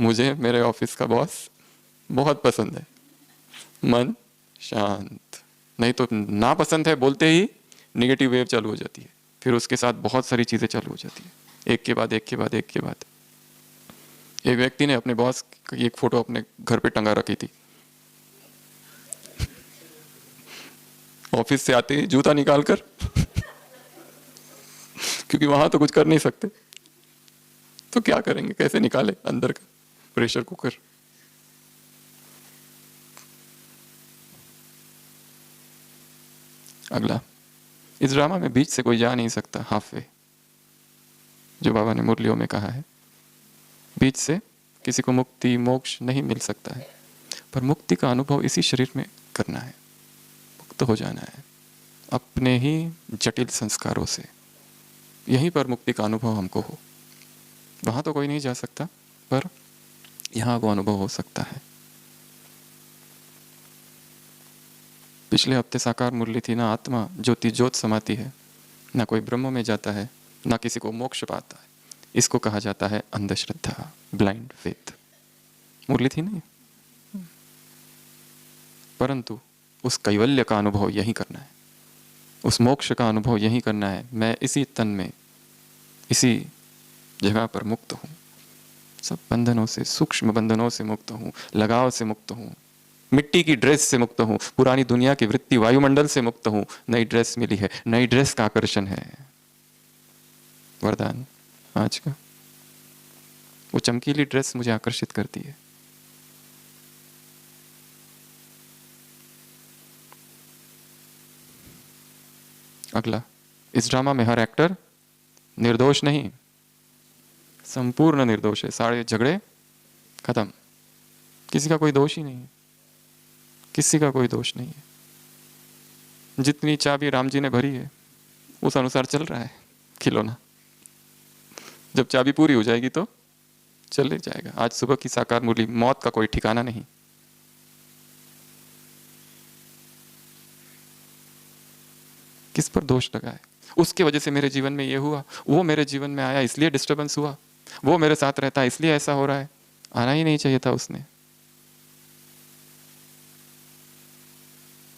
मुझे मेरे ऑफिस का बॉस बहुत पसंद है, मन शांत। नहीं तो ना पसंद है बोलते ही निगेटिव वेव चालू हो जाती है, फिर उसके साथ बहुत सारी चीज़ें चालू हो जाती है, एक के बाद एक के बाद एक के बाद। एक व्यक्ति ने अपने बॉस की एक फोटो अपने घर पे टंगा रखी थी, ऑफिस से आते ही जूता निकाल कर क्योंकि वहां तो कुछ कर नहीं सकते, तो क्या करेंगे, कैसे निकाले अंदर का प्रेशर कुकर। अगला, इस ड्रामा में बीच से कोई जा नहीं सकता, हाफ वे, जो बाबा ने मुरलियों में कहा है। बीच से किसी को मुक्ति मोक्ष नहीं मिल सकता है, पर मुक्ति का अनुभव इसी शरीर में करना है, मुक्त हो जाना है अपने ही जटिल संस्कारों से। यहीं पर मुक्ति का अनुभव हमको हो। वहां तो कोई नहीं जा सकता, पर यहां वो अनुभव हो सकता है। पिछले हफ्ते साकार मुरली थी ना, आत्मा ज्योति ज्योत समाती है, ना कोई ब्रह्म में जाता है, ना किसी को मोक्ष पाता है। इसको कहा जाता है अंधश्रद्धा, ब्लाइंड फेथ। मुरली थी नहीं, परंतु उस कैवल्य का अनुभव यही करना है, उस मोक्ष का अनुभव यही करना है। मैं इसी तन में, इसी जगह पर मुक्त हूं, सब बंधनों से, सूक्ष्म बंधनों से मुक्त हूं, लगाव से मुक्त हूं, मिट्टी की ड्रेस से मुक्त हूं, पुरानी दुनिया की वृत्ति वायुमंडल से मुक्त हूं। नई ड्रेस मिली है, नई ड्रेस का आकर्षण है, वरदान आज का। वो चमकीली ड्रेस मुझे आकर्षित करती है। अगला, इस ड्रामा में हर एक्टर निर्दोष नहीं, संपूर्ण निर्दोष है। सारे झगड़े खत्म, किसी का कोई दोष ही नहीं है, किसी का कोई दोष नहीं है। जितनी चाबी राम जी ने भरी है उस अनुसार चल रहा है खिलौना। जब चाबी पूरी हो जाएगी तो चले जाएगा। आज सुबह की साकार मुरली, मौत का कोई ठिकाना नहीं। किस पर दोष लगाए? उसके वजह से मेरे जीवन में ये हुआ, वो मेरे जीवन में आया इसलिए डिस्टरबेंस हुआ, वो मेरे साथ रहता है इसलिए ऐसा हो रहा है। आना ही नहीं चाहिए था उसने।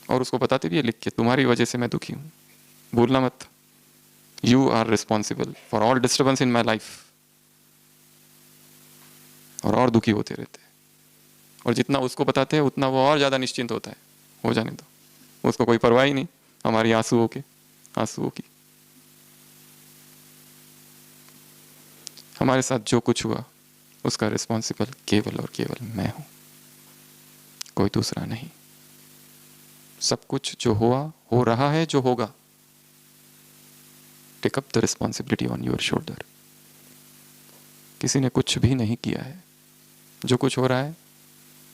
और उसको बताते भी है लिख के, तुम्हारी वजह से मैं दुखी हूं, भूलना मत। You are responsible for all disturbance in my life. और दुखी होते रहते हैं। और जितना उसको बताते हैं उतना वो और ज्यादा निश्चिंत होता है, हो जाने दो, उसको कोई परवाह ही नहीं हमारी आंसुओं की। हमारे साथ जो कुछ हुआ उसका रिस्पॉन्सिबल केवल और केवल मैं हूं, कोई दूसरा नहीं। सब कुछ जो हुआ, हो रहा है, जो होगा, take up the responsibility on your shoulder. किसी ने कुछ भी नहीं किया है। जो कुछ हो रहा है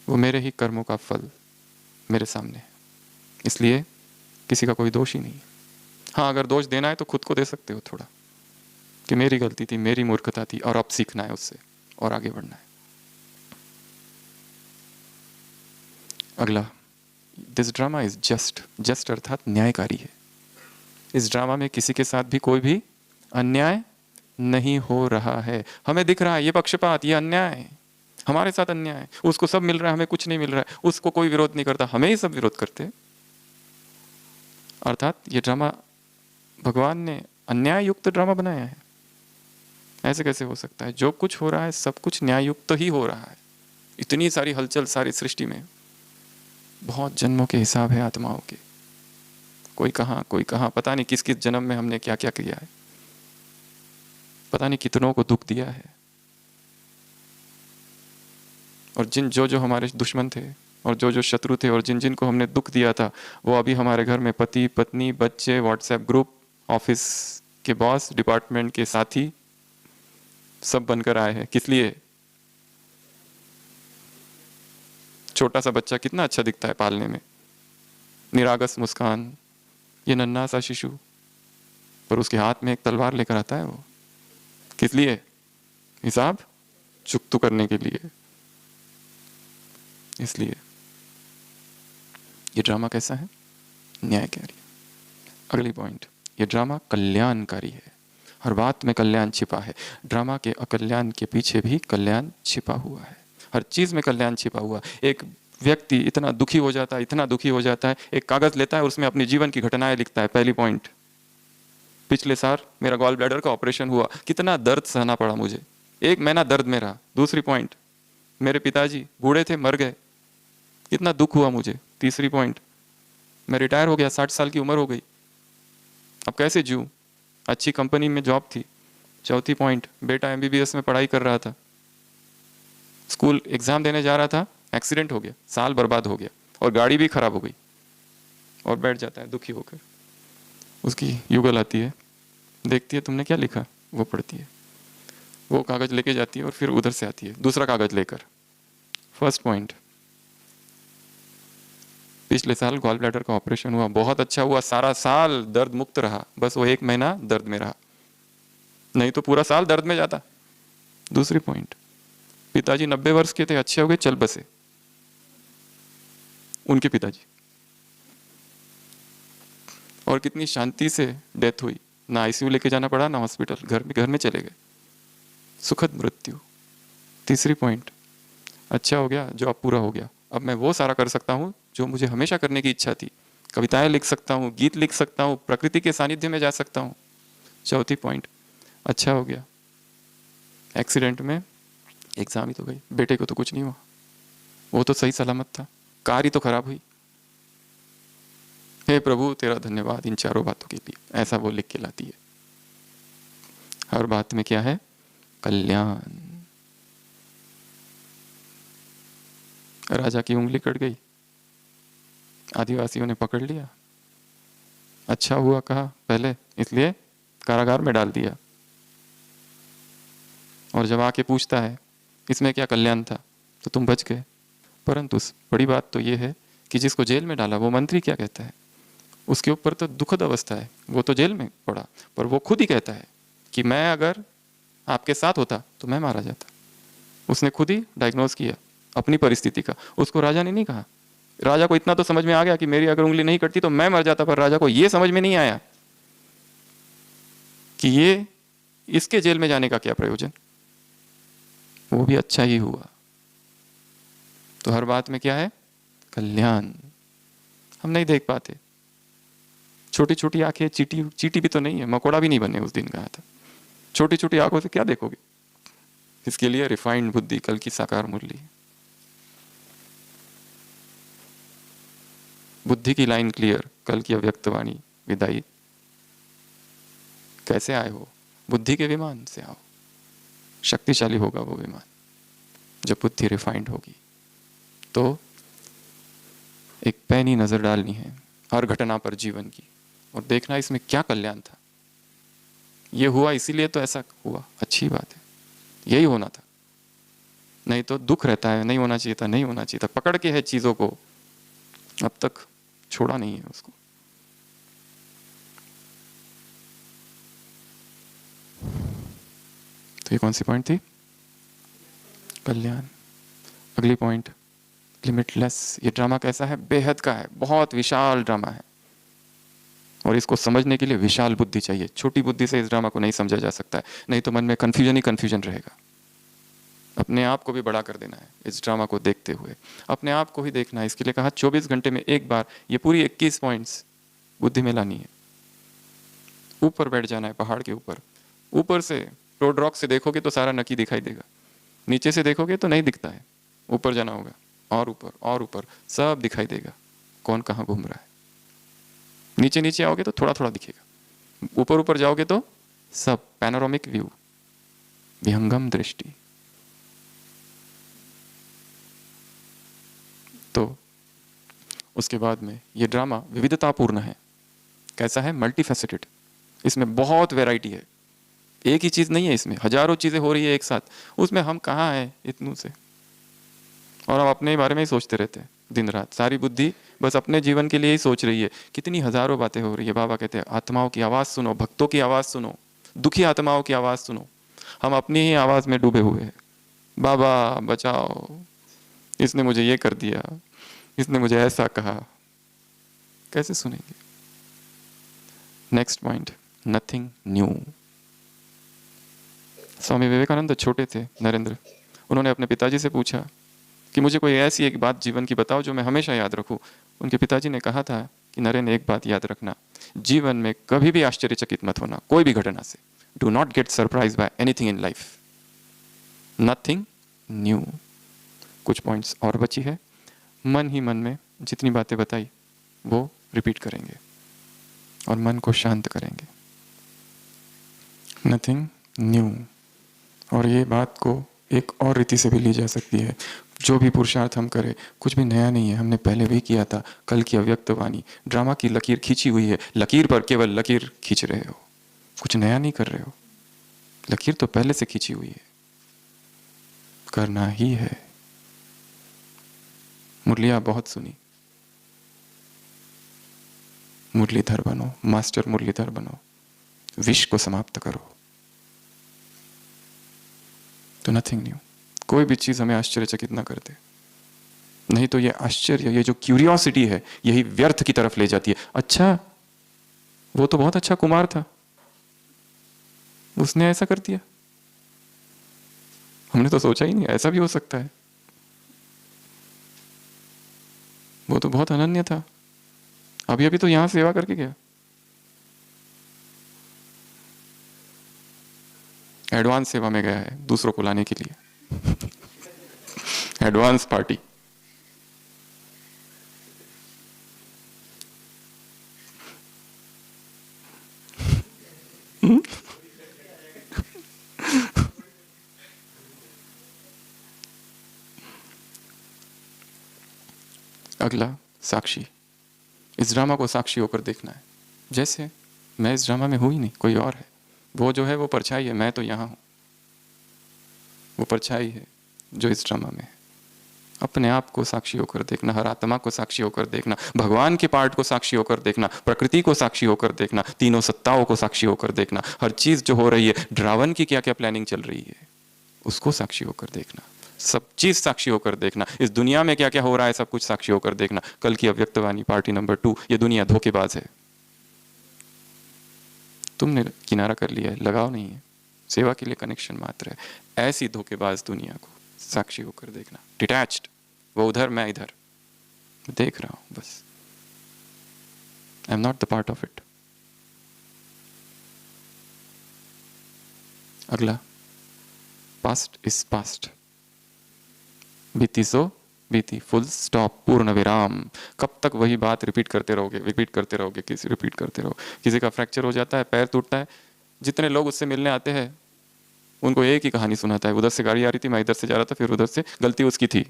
वो मेरे ही कर्मों का फल मेरे सामने है, इसलिए किसी का कोई दोष ही नहीं है। हाँ, अगर दोष देना है तो खुद को दे सकते हो थोड़ा, कि मेरी गलती थी, मेरी मूर्खता थी, और अब सीखना है उससे और आगे बढ़ना है। अगला, दिस ड्रामा इज जस्ट अर्थात न्यायकारी है। इस ड्रामा में किसी के साथ भी कोई भी अन्याय नहीं हो रहा है। हमें दिख रहा है ये पक्षपात, ये अन्याय है, हमारे साथ अन्याय है, उसको सब मिल रहा है, हमें कुछ नहीं मिल रहा है, उसको कोई विरोध नहीं करता, हमें ही सब विरोध करते हैं। अर्थात ये ड्रामा भगवान ने अन्याय युक्त ड्रामा बनाया है। ऐसे कैसे हो सकता है? जो कुछ हो रहा है सब कुछ न्याय युक्त ही हो रहा है। इतनी सारी हलचल सारी सृष्टि में, बहुत जन्मों के हिसाब है आत्माओं के, कोई कहाँ, पता नहीं किस किस जन्म में हमने क्या क्या किया है, पता नहीं कितनों को दुख दिया है। और जो हमारे दुश्मन थे और जो शत्रु थे और जिन को हमने दुख दिया था, वो अभी हमारे घर में पति पत्नी बच्चे, व्हाट्सएप ग्रुप, ऑफिस के बॉस, डिपार्टमेंट के साथी सब बनकर आए हैं। किस लिए? छोटा सा बच्चा कितना अच्छा दिखता है पालने में, निरागस मुस्कान, ये नन्हा सा शिशु, पर उसके हाथ में एक तलवार लेकर आता है वो। किस लिए? हिसाब चुकता करने के लिए। इसलिए ये ड्रामा कैसा है? न्यायकारी। अगली पॉइंट, ये ड्रामा कल्याणकारी है। हर बात में कल्याण छिपा है। ड्रामा के अकल्याण के पीछे भी कल्याण छिपा हुआ है। हर चीज में कल्याण छिपा हुआ। एक व्यक्ति इतना दुखी हो जाता है, एक कागज लेता है, उसमें अपनी जीवन की घटनाएं लिखता है। पहली पॉइंट, पिछले साल मेरा गॉल ब्लैडर का ऑपरेशन हुआ, कितना दर्द सहना पड़ा मुझे, 1 महीना दर्द में रहा। दूसरी पॉइंट, मेरे पिताजी बूढ़े थे, मर गए, कितना दुख हुआ मुझे। तीसरी पॉइंट, मैं रिटायर हो गया, 60 साल की उम्र हो गई, अब कैसे जीऊं, अच्छी कंपनी में जॉब थी। चौथी पॉइंट, बेटा MBBS में पढ़ाई कर रहा था, स्कूल एग्जाम देने जा रहा था, एक्सीडेंट हो गया, साल बर्बाद हो गया, और गाड़ी भी खराब हो गई। और बैठ जाता है दुखी होकर। उसकी युगल आती है, देखती है तुमने क्या लिखा, वो पढ़ती है, वो कागज लेके जाती है और फिर उधर से आती है दूसरा कागज लेकर। फर्स्ट पॉइंट, पिछले साल गॉल ब्लैडर का ऑपरेशन हुआ, बहुत अच्छा हुआ, सारा साल दर्द मुक्त रहा, बस वो 1 महीना दर्द में रहा, नहीं तो पूरा साल दर्द में जाता। दूसरी पॉइंट, पिताजी 90 वर्ष के थे, अच्छे हो गए, चल बसे, उनके पिताजी, और कितनी शांति से डेथ हुई, ना ICU लेके जाना पड़ा, ना हॉस्पिटल, घर में चले गए, सुखद मृत्यु। तीसरी पॉइंट, अच्छा हो गया, जॉब पूरा हो गया, अब मैं वो सारा कर सकता हूँ जो मुझे हमेशा करने की इच्छा थी, कविताएं लिख सकता हूँ, गीत लिख सकता हूँ, प्रकृति के सानिध्य में जा सकता हूँ। चौथी पॉइंट, अच्छा हो गया, एक्सीडेंट में एग्जाम ही तो गई, बेटे को तो कुछ नहीं हुआ, वो तो सही सलामत था, कार ही तो खराब हुई, हे प्रभु तेरा धन्यवाद इन चारों बातों के लिए। ऐसा वो लिख के लाती है। हर बात में क्या है? कल्याण। राजा की उंगली कट गई, आदिवासियों ने पकड़ लिया, अच्छा हुआ कहा पहले, इसलिए कारागार में डाल दिया, और जब आके पूछता है इसमें क्या कल्याण था, तो तुम बच गए। परंतु बड़ी बात तो ये है कि जिसको जेल में डाला वो मंत्री क्या कहता है, उसके ऊपर तो दुखद अवस्था है, वो तो जेल में पड़ा, पर वो खुद ही कहता है कि मैं अगर आपके साथ होता तो मैं मारा जाता। उसने खुद ही डायग्नोज किया अपनी परिस्थिति का, उसको राजा ने नहीं कहा। राजा को इतना तो समझ में आ गया कि मेरी अगर उंगली नहीं कटती तो मैं मर जाता, पर राजा को यह समझ में नहीं आया कि ये इसके जेल में जाने का क्या प्रयोजन, वो भी अच्छा ही हुआ। तो हर बात में क्या है? कल्याण। हम नहीं देख पाते, छोटी छोटी आंखें, चीटी भी तो नहीं है, मकोड़ा भी नहीं बने उस दिन कहा था, छोटी छोटी आंखों से क्या देखोगे? इसके लिए रिफाइंड बुद्धि, कल की साकार मुरली। बुद्धि की लाइन क्लियर, कल की अव्यक्तवाणी विदाई। कैसे आए हो? बुद्धि के विमान से आओ। शक्तिशाली होगा वो विमान जब बुद्धि रिफाइंड होगी। तो एक पैनी नजर डालनी है हर घटना पर जीवन की, और देखना इसमें क्या कल्याण था। ये हुआ इसीलिए तो ऐसा हुआ, अच्छी बात है, यही होना था। नहीं तो दुख रहता है, नहीं होना चाहिए था, नहीं होना चाहिए था, पकड़ के है चीजों को, अब तक छोड़ा नहीं है उसको। तो ये कौन सी पॉइंट थी? कल्याण। अगली पॉइंट, लिमिटलेस। ये ड्रामा कैसा है? बेहद का है, बहुत विशाल ड्रामा है, और इसको समझने के लिए विशाल बुद्धि चाहिए। छोटी बुद्धि से इस ड्रामा को नहीं समझा जा सकता है, नहीं तो मन में कंफ्यूजन ही कंफ्यूजन रहेगा। अपने आप को भी बड़ा कर देना है इस ड्रामा को देखते हुए, अपने आप को ही देखना है। इसके लिए कहा 24 घंटे में एक बार ये पूरी 21 पॉइंट्स बुद्धि में लानी है। ऊपर बैठ जाना है, पहाड़ के ऊपर। ऊपर से रोड रॉक से देखोगे तो सारा नकी दिखाई देगा, नीचे से देखोगे तो नहीं दिखता है। ऊपर जाना होगा, और ऊपर और ऊपर, सब दिखाई देगा कौन कहाँ घूम रहा है। नीचे नीचे आओगे तो थोड़ा थोड़ा दिखेगा, ऊपर ऊपर जाओगे तो सब पैनोरामिक व्यू, विहंगम दृष्टि। तो उसके बाद में ये ड्रामा विविधतापूर्ण है। कैसा है? मल्टीफेसेटेड। इसमें बहुत वैरायटी है, एक ही चीज नहीं है, इसमें हजारों चीजें हो रही है एक साथ। उसमें हम कहाँ हैं इतनों से, और हम अपने बारे में ही सोचते रहते हैं दिन रात। सारी बुद्धि बस अपने जीवन के लिए ही सोच रही है। कितनी हजारों बातें हो रही है। बाबा कहते हैं आत्माओं की आवाज सुनो, भक्तों की आवाज सुनो, दुखी आत्माओं की आवाज सुनो। हम अपनी ही आवाज में डूबे हुए हैं। बाबा बचाओ, इसने मुझे ये कर दिया, इसने मुझे ऐसा कहा। कैसे सुनेंगे? Next point, nothing new. Swami Vivekananda छोटे थे, नरेंद्र, उन्होंने अपने पिताजी से पूछा कि मुझे कोई ऐसी एक बात जीवन की बताओ जो मैं हमेशा याद रखूं। उनके पिताजी ने कहा था कि नरेंद्र, एक बात याद रखना, जीवन में कभी भी आश्चर्यचकित मत होना कोई भी घटना से। Do not get surprise by anything in life, nothing new. कुछ पॉइंट्स और बची है। मन ही मन में जितनी बातें बताई वो रिपीट करेंगे और मन को शांत करेंगे। Nothing new. और ये बात को एक और रीति से भी ली जा सकती है। जो भी पुरुषार्थ हम करें, कुछ भी नया नहीं है, हमने पहले भी किया था। कल की अव्यक्तवाणी, ड्रामा की लकीर खींची हुई है, लकीर पर केवल लकीर खींच रहे हो, कुछ नया नहीं कर रहे हो। लकीर तो पहले से खींची हुई है, करना ही है। मुरलियां बहुत सुनी, मुरलीधर बनो, मास्टर मुरलीधर बनो, विष को समाप्त करो। तो नथिंग न्यू। कोई भी चीज हमें आश्चर्यचकित ना कर दे, नहीं तो ये आश्चर्य, ये जो क्यूरियोसिटी है, यही व्यर्थ की तरफ ले जाती है। अच्छा, वो तो बहुत अच्छा कुमार था, उसने ऐसा कर दिया, हमने तो सोचा ही नहीं ऐसा भी हो सकता है। वो तो बहुत अनन्य था, अभी अभी तो यहां सेवा करके गया। एडवांस सेवा में गया है दूसरों को लाने के लिए। Advance party. अगला, साक्षी। इस ड्रामा को साक्षी होकर देखना है। जैसे मैं इस ड्रामा में हूं ही नहीं, कोई और है। वो जो है वो परछाई है, मैं तो यहां हूं। वो परछाई है जो इस ड्रामा में है। अपने आप को साक्षी होकर देखना, हर आत्मा को साक्षी होकर देखना, भगवान के पार्ट को साक्षी होकर देखना, प्रकृति को साक्षी होकर देखना, तीनों सत्ताओं को साक्षी होकर देखना, हर चीज जो हो रही है, ड्रावन की क्या क्या प्लानिंग चल रही है उसको साक्षी होकर देखना, सब चीज साक्षी होकर देखना, इस दुनिया में क्या क्या हो रहा है सब कुछ साक्षी होकर देखना। कल की अव्यक्तवाणी पार्टी नंबर 2, ये दुनिया धोखेबाज है, तुमने किनारा कर लिया है, लगाव नहीं है, सेवा के लिए कनेक्शन मात्र है। ऐसी धोखेबाज दुनिया को साक्षी होकर देखना, डिटैच्ड, वो उधर मैं इधर, देख रहा हूं बस, I am not the part of it. अगला, पास्ट इज पास्ट, बीती सो बीती, फुल स्टॉप, पूर्ण विराम। कब तक वही बात रिपीट करते रहोगे, रिपीट करते रहोगे, रिपीट करते रहो। किसी का फ्रैक्चर हो जाता है, पैर टूटता है, जितने लोग उससे मिलने आते हैं उनको एक ही कहानी सुनाता है, उधर से गाड़ी आ रही थी, मैं इधर से जा रहा था, फिर उधर से गलती उसकी थी,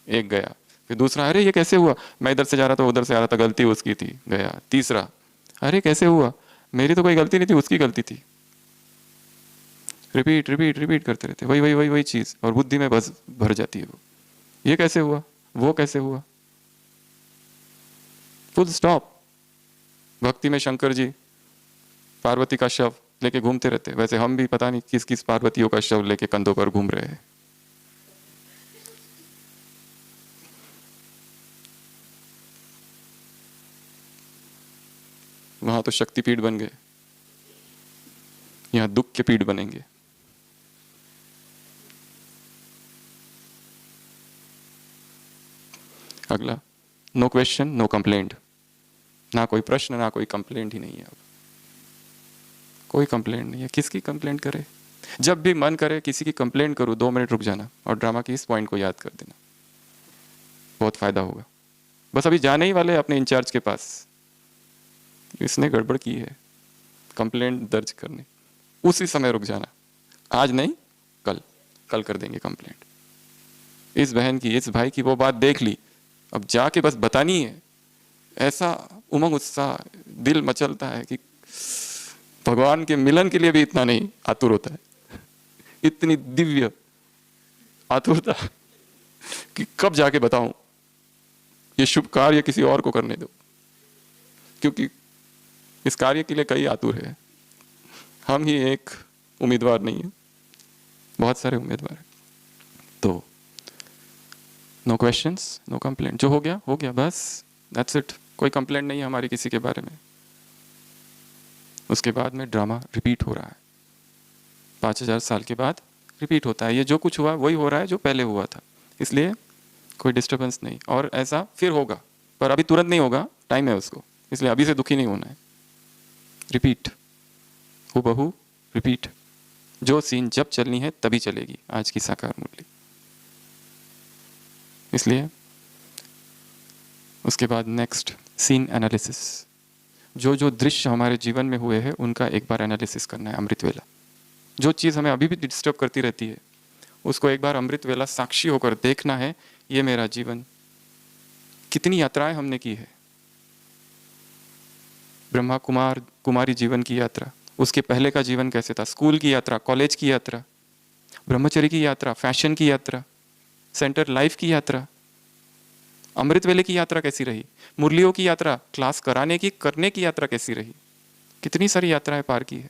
एक गया। फिर दूसरा, अरे ये कैसे हुआ, मैं इधर से जा रहा था, उधर से आ रहा था, गलती उसकी थी, गया। तीसरा, अरे कैसे हुआ, मेरी तो कोई गलती नहीं थी, उसकी गलती थी। रिपीट रिपीट रिपीट करते रहते, वही वही वही वही चीज, और बुद्धि में बस भर जाती है वो, ये कैसे हुआ, वो कैसे हुआ, फुल स्टॉप। भक्ति में शंकर जी पार्वती का शव लेके घूमते रहते, वैसे हम भी पता नहीं किस किस पार्वतियों का शव लेके कंधों पर घूम रहे हैं। वहां तो शक्तिपीठ बन गए, यहां दुख के पीठ बनेंगे। अगला, नो क्वेश्चन नो कंप्लेंट। ना कोई प्रश्न ना कोई कंप्लेंट ही नहीं है। अब कोई कंप्लेंट नहीं है, किसकी कंप्लेंट करे। जब भी मन करे किसी की कंप्लेंट करूं, 2 मिनट रुक जाना और ड्रामा की इस पॉइंट को याद कर देना, बहुत फायदा होगा। बस अभी जाने ही वाले अपने इंचार्ज के पास, इसने गड़बड़ की है, कंप्लेंट दर्ज करने, उसी समय रुक जाना। आज नहीं, कल, कल कर देंगे कंप्लेंट। इस बहन की, इस भाई की वो बात देख ली, अब जाके बस बतानी है। ऐसा उमंग उत्साह, दिल मचलता है कि भगवान के मिलन के लिए भी इतना नहीं आतुर होता है, इतनी दिव्य आतुरता कि कब जाके बताऊं, ये शुभ कार्य किसी और को करने दो, क्योंकि इस कार्य के लिए कई आतुर है, हम ही एक उम्मीदवार नहीं है, बहुत सारे उम्मीदवार हैं। तो नो क्वेश्चंस नो कंप्लेंट, जो हो गया हो गया, बस दैट्स इट। कोई कंप्लेंट नहीं है हमारी किसी के बारे में। उसके बाद में ड्रामा रिपीट हो रहा है, 5000 साल के बाद रिपीट होता है। ये जो कुछ हुआ वही हो रहा है जो पहले हुआ था, इसलिए कोई डिस्टर्बेंस नहीं। और ऐसा फिर होगा, पर अभी तुरंत नहीं होगा, टाइम है उसको, इसलिए अभी से दुखी नहीं होना है। रिपीट, हूबहू रिपीट। जो सीन जब चलनी है तभी चलेगी, आज की साकार मुरली। इसलिए उसके बाद नेक्स्ट सीन एनालिसिस। जो जो दृश्य हमारे जीवन में हुए हैं उनका एक बार एनालिसिस करना है अमृत वेला। जो चीज़ हमें अभी भी डिस्टर्ब करती रहती है उसको एक बार अमृत वेला साक्षी होकर देखना है, ये मेरा जीवन, कितनी यात्राएं हमने की है। ब्रह्मा कुमारी जीवन की यात्रा, उसके पहले का जीवन कैसे था, स्कूल की यात्रा, कॉलेज की यात्रा, ब्रह्मचर्य की यात्रा, फैशन की यात्रा, सेंटर लाइफ की यात्रा, अमृत वेले की यात्रा कैसी रही, मुरलियों की यात्रा, क्लास कराने की करने की यात्रा कैसी रही, कितनी सारी यात्राएं पार की है।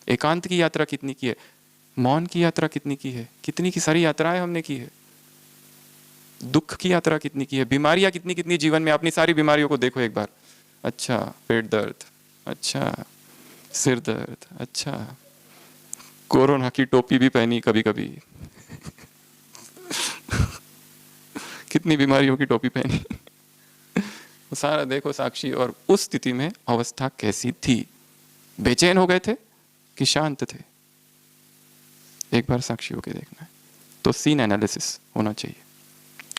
एकांत की यात्रा कितनी की है, मौन की यात्रा कितनी की है, कितनी की सारी यात्राएं हमने की है। दुख की यात्रा कितनी की है, बीमारियां कितनी कितनी जीवन में, अपनी सारी बीमारियों को देखो एक बार। अच्छा पेट दर्द, अच्छा सिर दर्द, अच्छा कोरोना की टोपी भी पहनी कभी कभी कितनी बीमारियों की टोपी पहनी वो सारा देखो साक्षी। और उस स्थिति में अवस्था कैसी थी, बेचैन हो गए थे कि शांत थे, एक बार साक्षी होकर देखना है। तो सीन एनालिसिस होना चाहिए।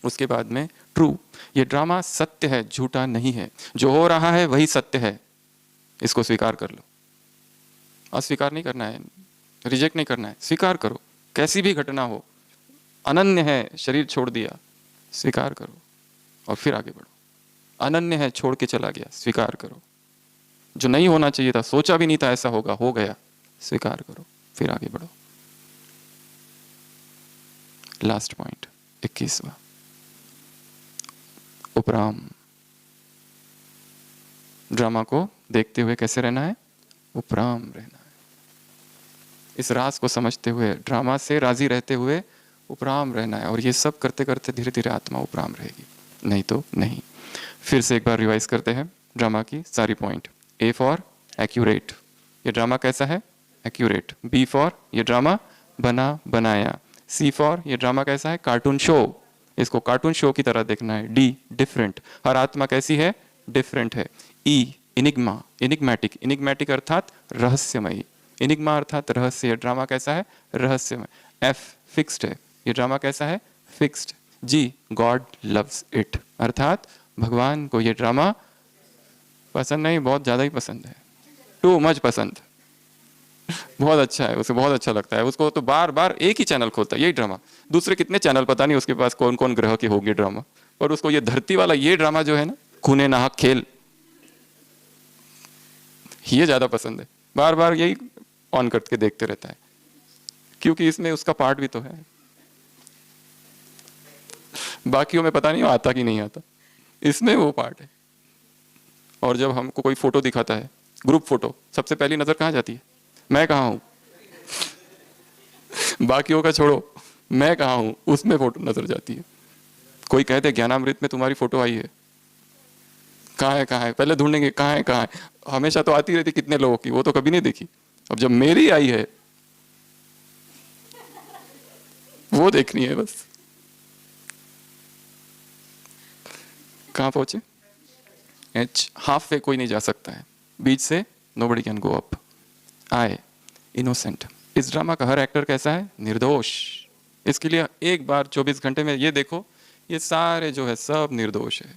उसके बाद में ट्रू, ये ड्रामा सत्य है, झूठा नहीं है, जो हो रहा है वही सत्य है, इसको स्वीकार कर लो। अस्वीकार नहीं करना है, रिजेक्ट नहीं करना है, स्वीकार करो। कैसी भी घटना हो, अनन्य है, शरीर छोड़ दिया, स्वीकार करो और फिर आगे बढ़ो। अनन्य है, छोड़ के चला गया, स्वीकार करो। जो नहीं होना चाहिए था, सोचा भी नहीं था ऐसा होगा, हो गया, स्वीकार करो, फिर आगे बढ़ो। लास्ट पॉइंट 21वां, उपराम। ड्रामा को देखते हुए कैसे रहना है, उपराम रहना है। इस राज को समझते हुए, ड्रामा से राजी रहते हुए उपराम रहना है। और ये सब करते करते धीरे धीरे आत्मा उपराम रहेगी, नहीं तो नहीं। फिर से एक बार रिवाइज करते हैं ड्रामा की सारी पॉइंट। ए फॉर एक्यूरेट, ये ड्रामा कैसा है, एक्यूरेट। बी फॉर, ये ड्रामा बना बनाया। सी फॉर, ये ड्रामा कैसा है, कार्टून शो, इसको कार्टून शो की तरह देखना है। डी डिफरेंट, हर आत्मा कैसी है, डिफरेंट है। ई इनिग्मा, इनिग्मैटिक, इनिग्मैटिक अर्थात रहस्यमयी, इनिग्मा अर्थात रहस्य, ड्रामा कैसा है, रहस्यमय। एफ फिक्स्ड है, ये ड्रामा कैसा है, फिक्स्ड। जी, गॉड लव्स इट, अर्थात भगवान को ये ड्रामा पसंद नहीं, बहुत ज़्यादा ही पसंद है, टू मच पसंद, बहुत अच्छा है, उसे बहुत अच्छा लगता है, उसको तो बार बार एक ही चैनल खोलता है, यही ड्रामा। दूसरे कितने चैनल पता नहीं उसके पास कौन कौन ग्रह के होंगे ड्रामा, पर उसको ये धरती वाला ये ड्रामा जो है ना, खूने नाहक खेल, ये ज़्यादा पसंद है, बार बार यही ऑन करके देखते रहता है, क्योंकि इसमें उसका पार्ट भी तो है। बाकियों में पता नहीं आता कि नहीं आता, इसमें वो पार्ट है। और जब हमको कोई फोटो दिखाता है, ग्रुप फोटो, सबसे पहली नजर कहाँ जाती है? मैं कहाँ हूं? बाकियों का छोड़ो, मैं कहाँ हूं, उसमें फोटो नजर जाती है। कोई कहते ज्ञानामृत में तुम्हारी फोटो आई है, कहाँ है, पहले ढूंढेंगे कहाँ है। हमेशा तो आती रहती कितने लोगों की, वो तो कभी नहीं देखी। अब जब मेरी आई है, वो देखनी है बस। कहाँ पहुंचे? एच, हाफ वे कोई नहीं जा सकता है, बीच से nobody can go up. I, innocent. इस ड्रामा का हर एक्टर कैसा है? निर्दोष। इसके लिए एक बार 24 घंटे में ये देखो, ये सारे जो है सब निर्दोष है।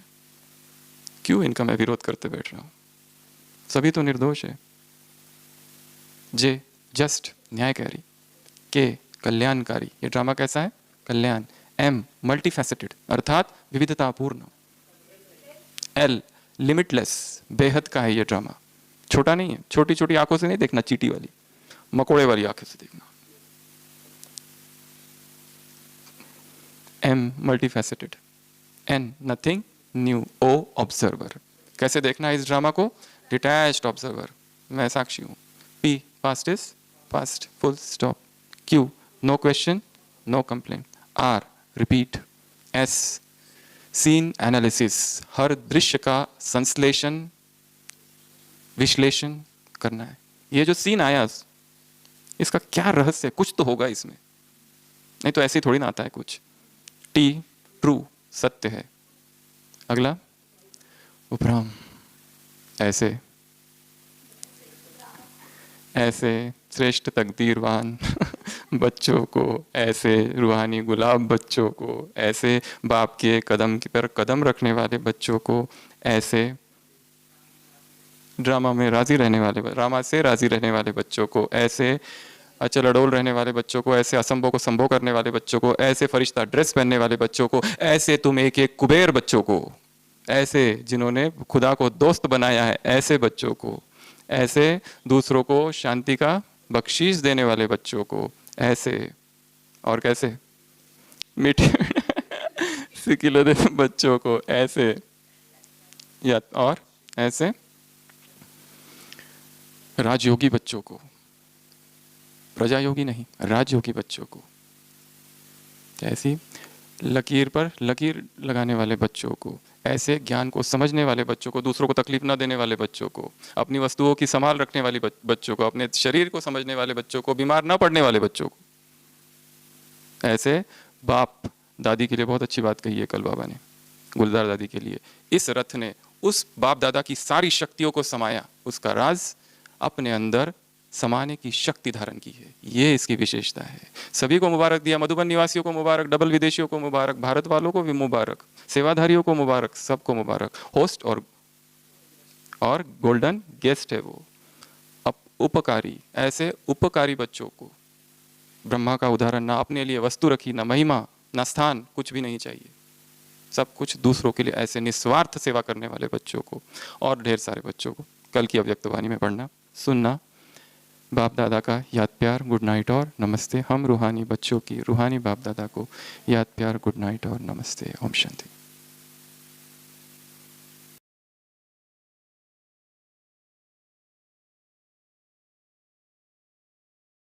क्यों इनका मैं विरोध करते बैठ रहा हूं? सभी तो निर्दोष है। जे, जस्ट, न्यायकारी। के, कल्याणकारी। ये ड्रामा कैसा है? कल्याण। एम, मल्टीफैसेटेड, अर्थात विविधतापूर्ण। एल, लिमिटलेस, बेहद का है ये ड्रामा, छोटा नहीं है। छोटी छोटी आंखों से नहीं देखना, चीटी वाली, मकोड़े वाली आंखों से देखना। M, multifaceted. N, nothing new. O, observer. कैसे देखना है इस ड्रामा को? डिटैच्ड ऑब्जर्वर, मैं साक्षी हूं। P, past is past, full stop. Q, no question, no complaint. R, repeat. S, scene analysis, हर दृश्य का संश्लेषण, विश्लेषण करना है। ये जो सीन आया, इसका क्या रहस्य? कुछ तो होगा इसमें, नहीं तो ऐसे ही थोड़ी ना आता है कुछ। टी, ट्रू, सत्य है। अगला, उपराम, ऐसे ऐसे श्रेष्ठ तकदीरवान बच्चों को, ऐसे रूहानी गुलाब बच्चों को, ऐसे बाप के कदम पर कदम रखने वाले बच्चों को, ऐसे ड्रामा में राजी रहने वाले, ड्रामा से राजी रहने वाले बच्चों को, ऐसे अचल अडोल रहने वाले बच्चों को, ऐसे असंभव को संभव करने वाले बच्चों को, ऐसे फरिश्ता ड्रेस पहनने वाले बच्चों को, ऐसे तुम एक एक कुबेर बच्चों को, ऐसे जिन्होंने खुदा को दोस्त बनाया है ऐसे बच्चों को, ऐसे दूसरों को शांति का बख्शीश देने वाले बच्चों को, ऐसे और कैसे मीठे सिकिलदे बच्चों को, ऐसे या और ऐसे राजयोगी बच्चों को, प्रजा योगी नहीं, राजयोगी बच्चों को, ऐसी लकीर पर लकीर लगाने वाले बच्चों को, ऐसे ज्ञान को समझने वाले बच्चों को, दूसरों को तकलीफ ना देने वाले बच्चों को, अपनी वस्तुओं की संभाल रखने वाले बच्चों को, अपने शरीर को समझने वाले बच्चों को, बीमार ना पड़ने वाले बच्चों को, ऐसे बाप दादी के लिए बहुत अच्छी बात कही है कल बाबा ने, गुलजार दादी के लिए। इस रथ ने उस बाप दादा की सारी शक्तियों को समाया, उसका राज अपने अंदर समाने की शक्ति धारण की है, ये इसकी विशेषता है। सभी को मुबारक दिया, मधुबन निवासियों को मुबारक, डबल विदेशियों को मुबारक, भारत वालों को भी मुबारक, सेवाधारियों को मुबारक, सबको मुबारक। होस्ट और गोल्डन गेस्ट है वो। अब उपकारी, ऐसे उपकारी बच्चों को, ब्रह्मा का उदाहरण, ना अपने लिए वस्तु रखी, ना महिमा, ना स्थान, कुछ भी नहीं चाहिए, सब कुछ दूसरों के लिए, ऐसे निस्वार्थ सेवा करने वाले बच्चों को, और ढेर सारे बच्चों को। कल की अव्यक्तवाणी में पढ़ना, सुनना, बाप दादा का याद प्यार, गुड नाइट और नमस्ते। हम रूहानी बच्चों की रूहानी बाप दादा को याद प्यार, गुड नाइट और नमस्ते। ओम शांति।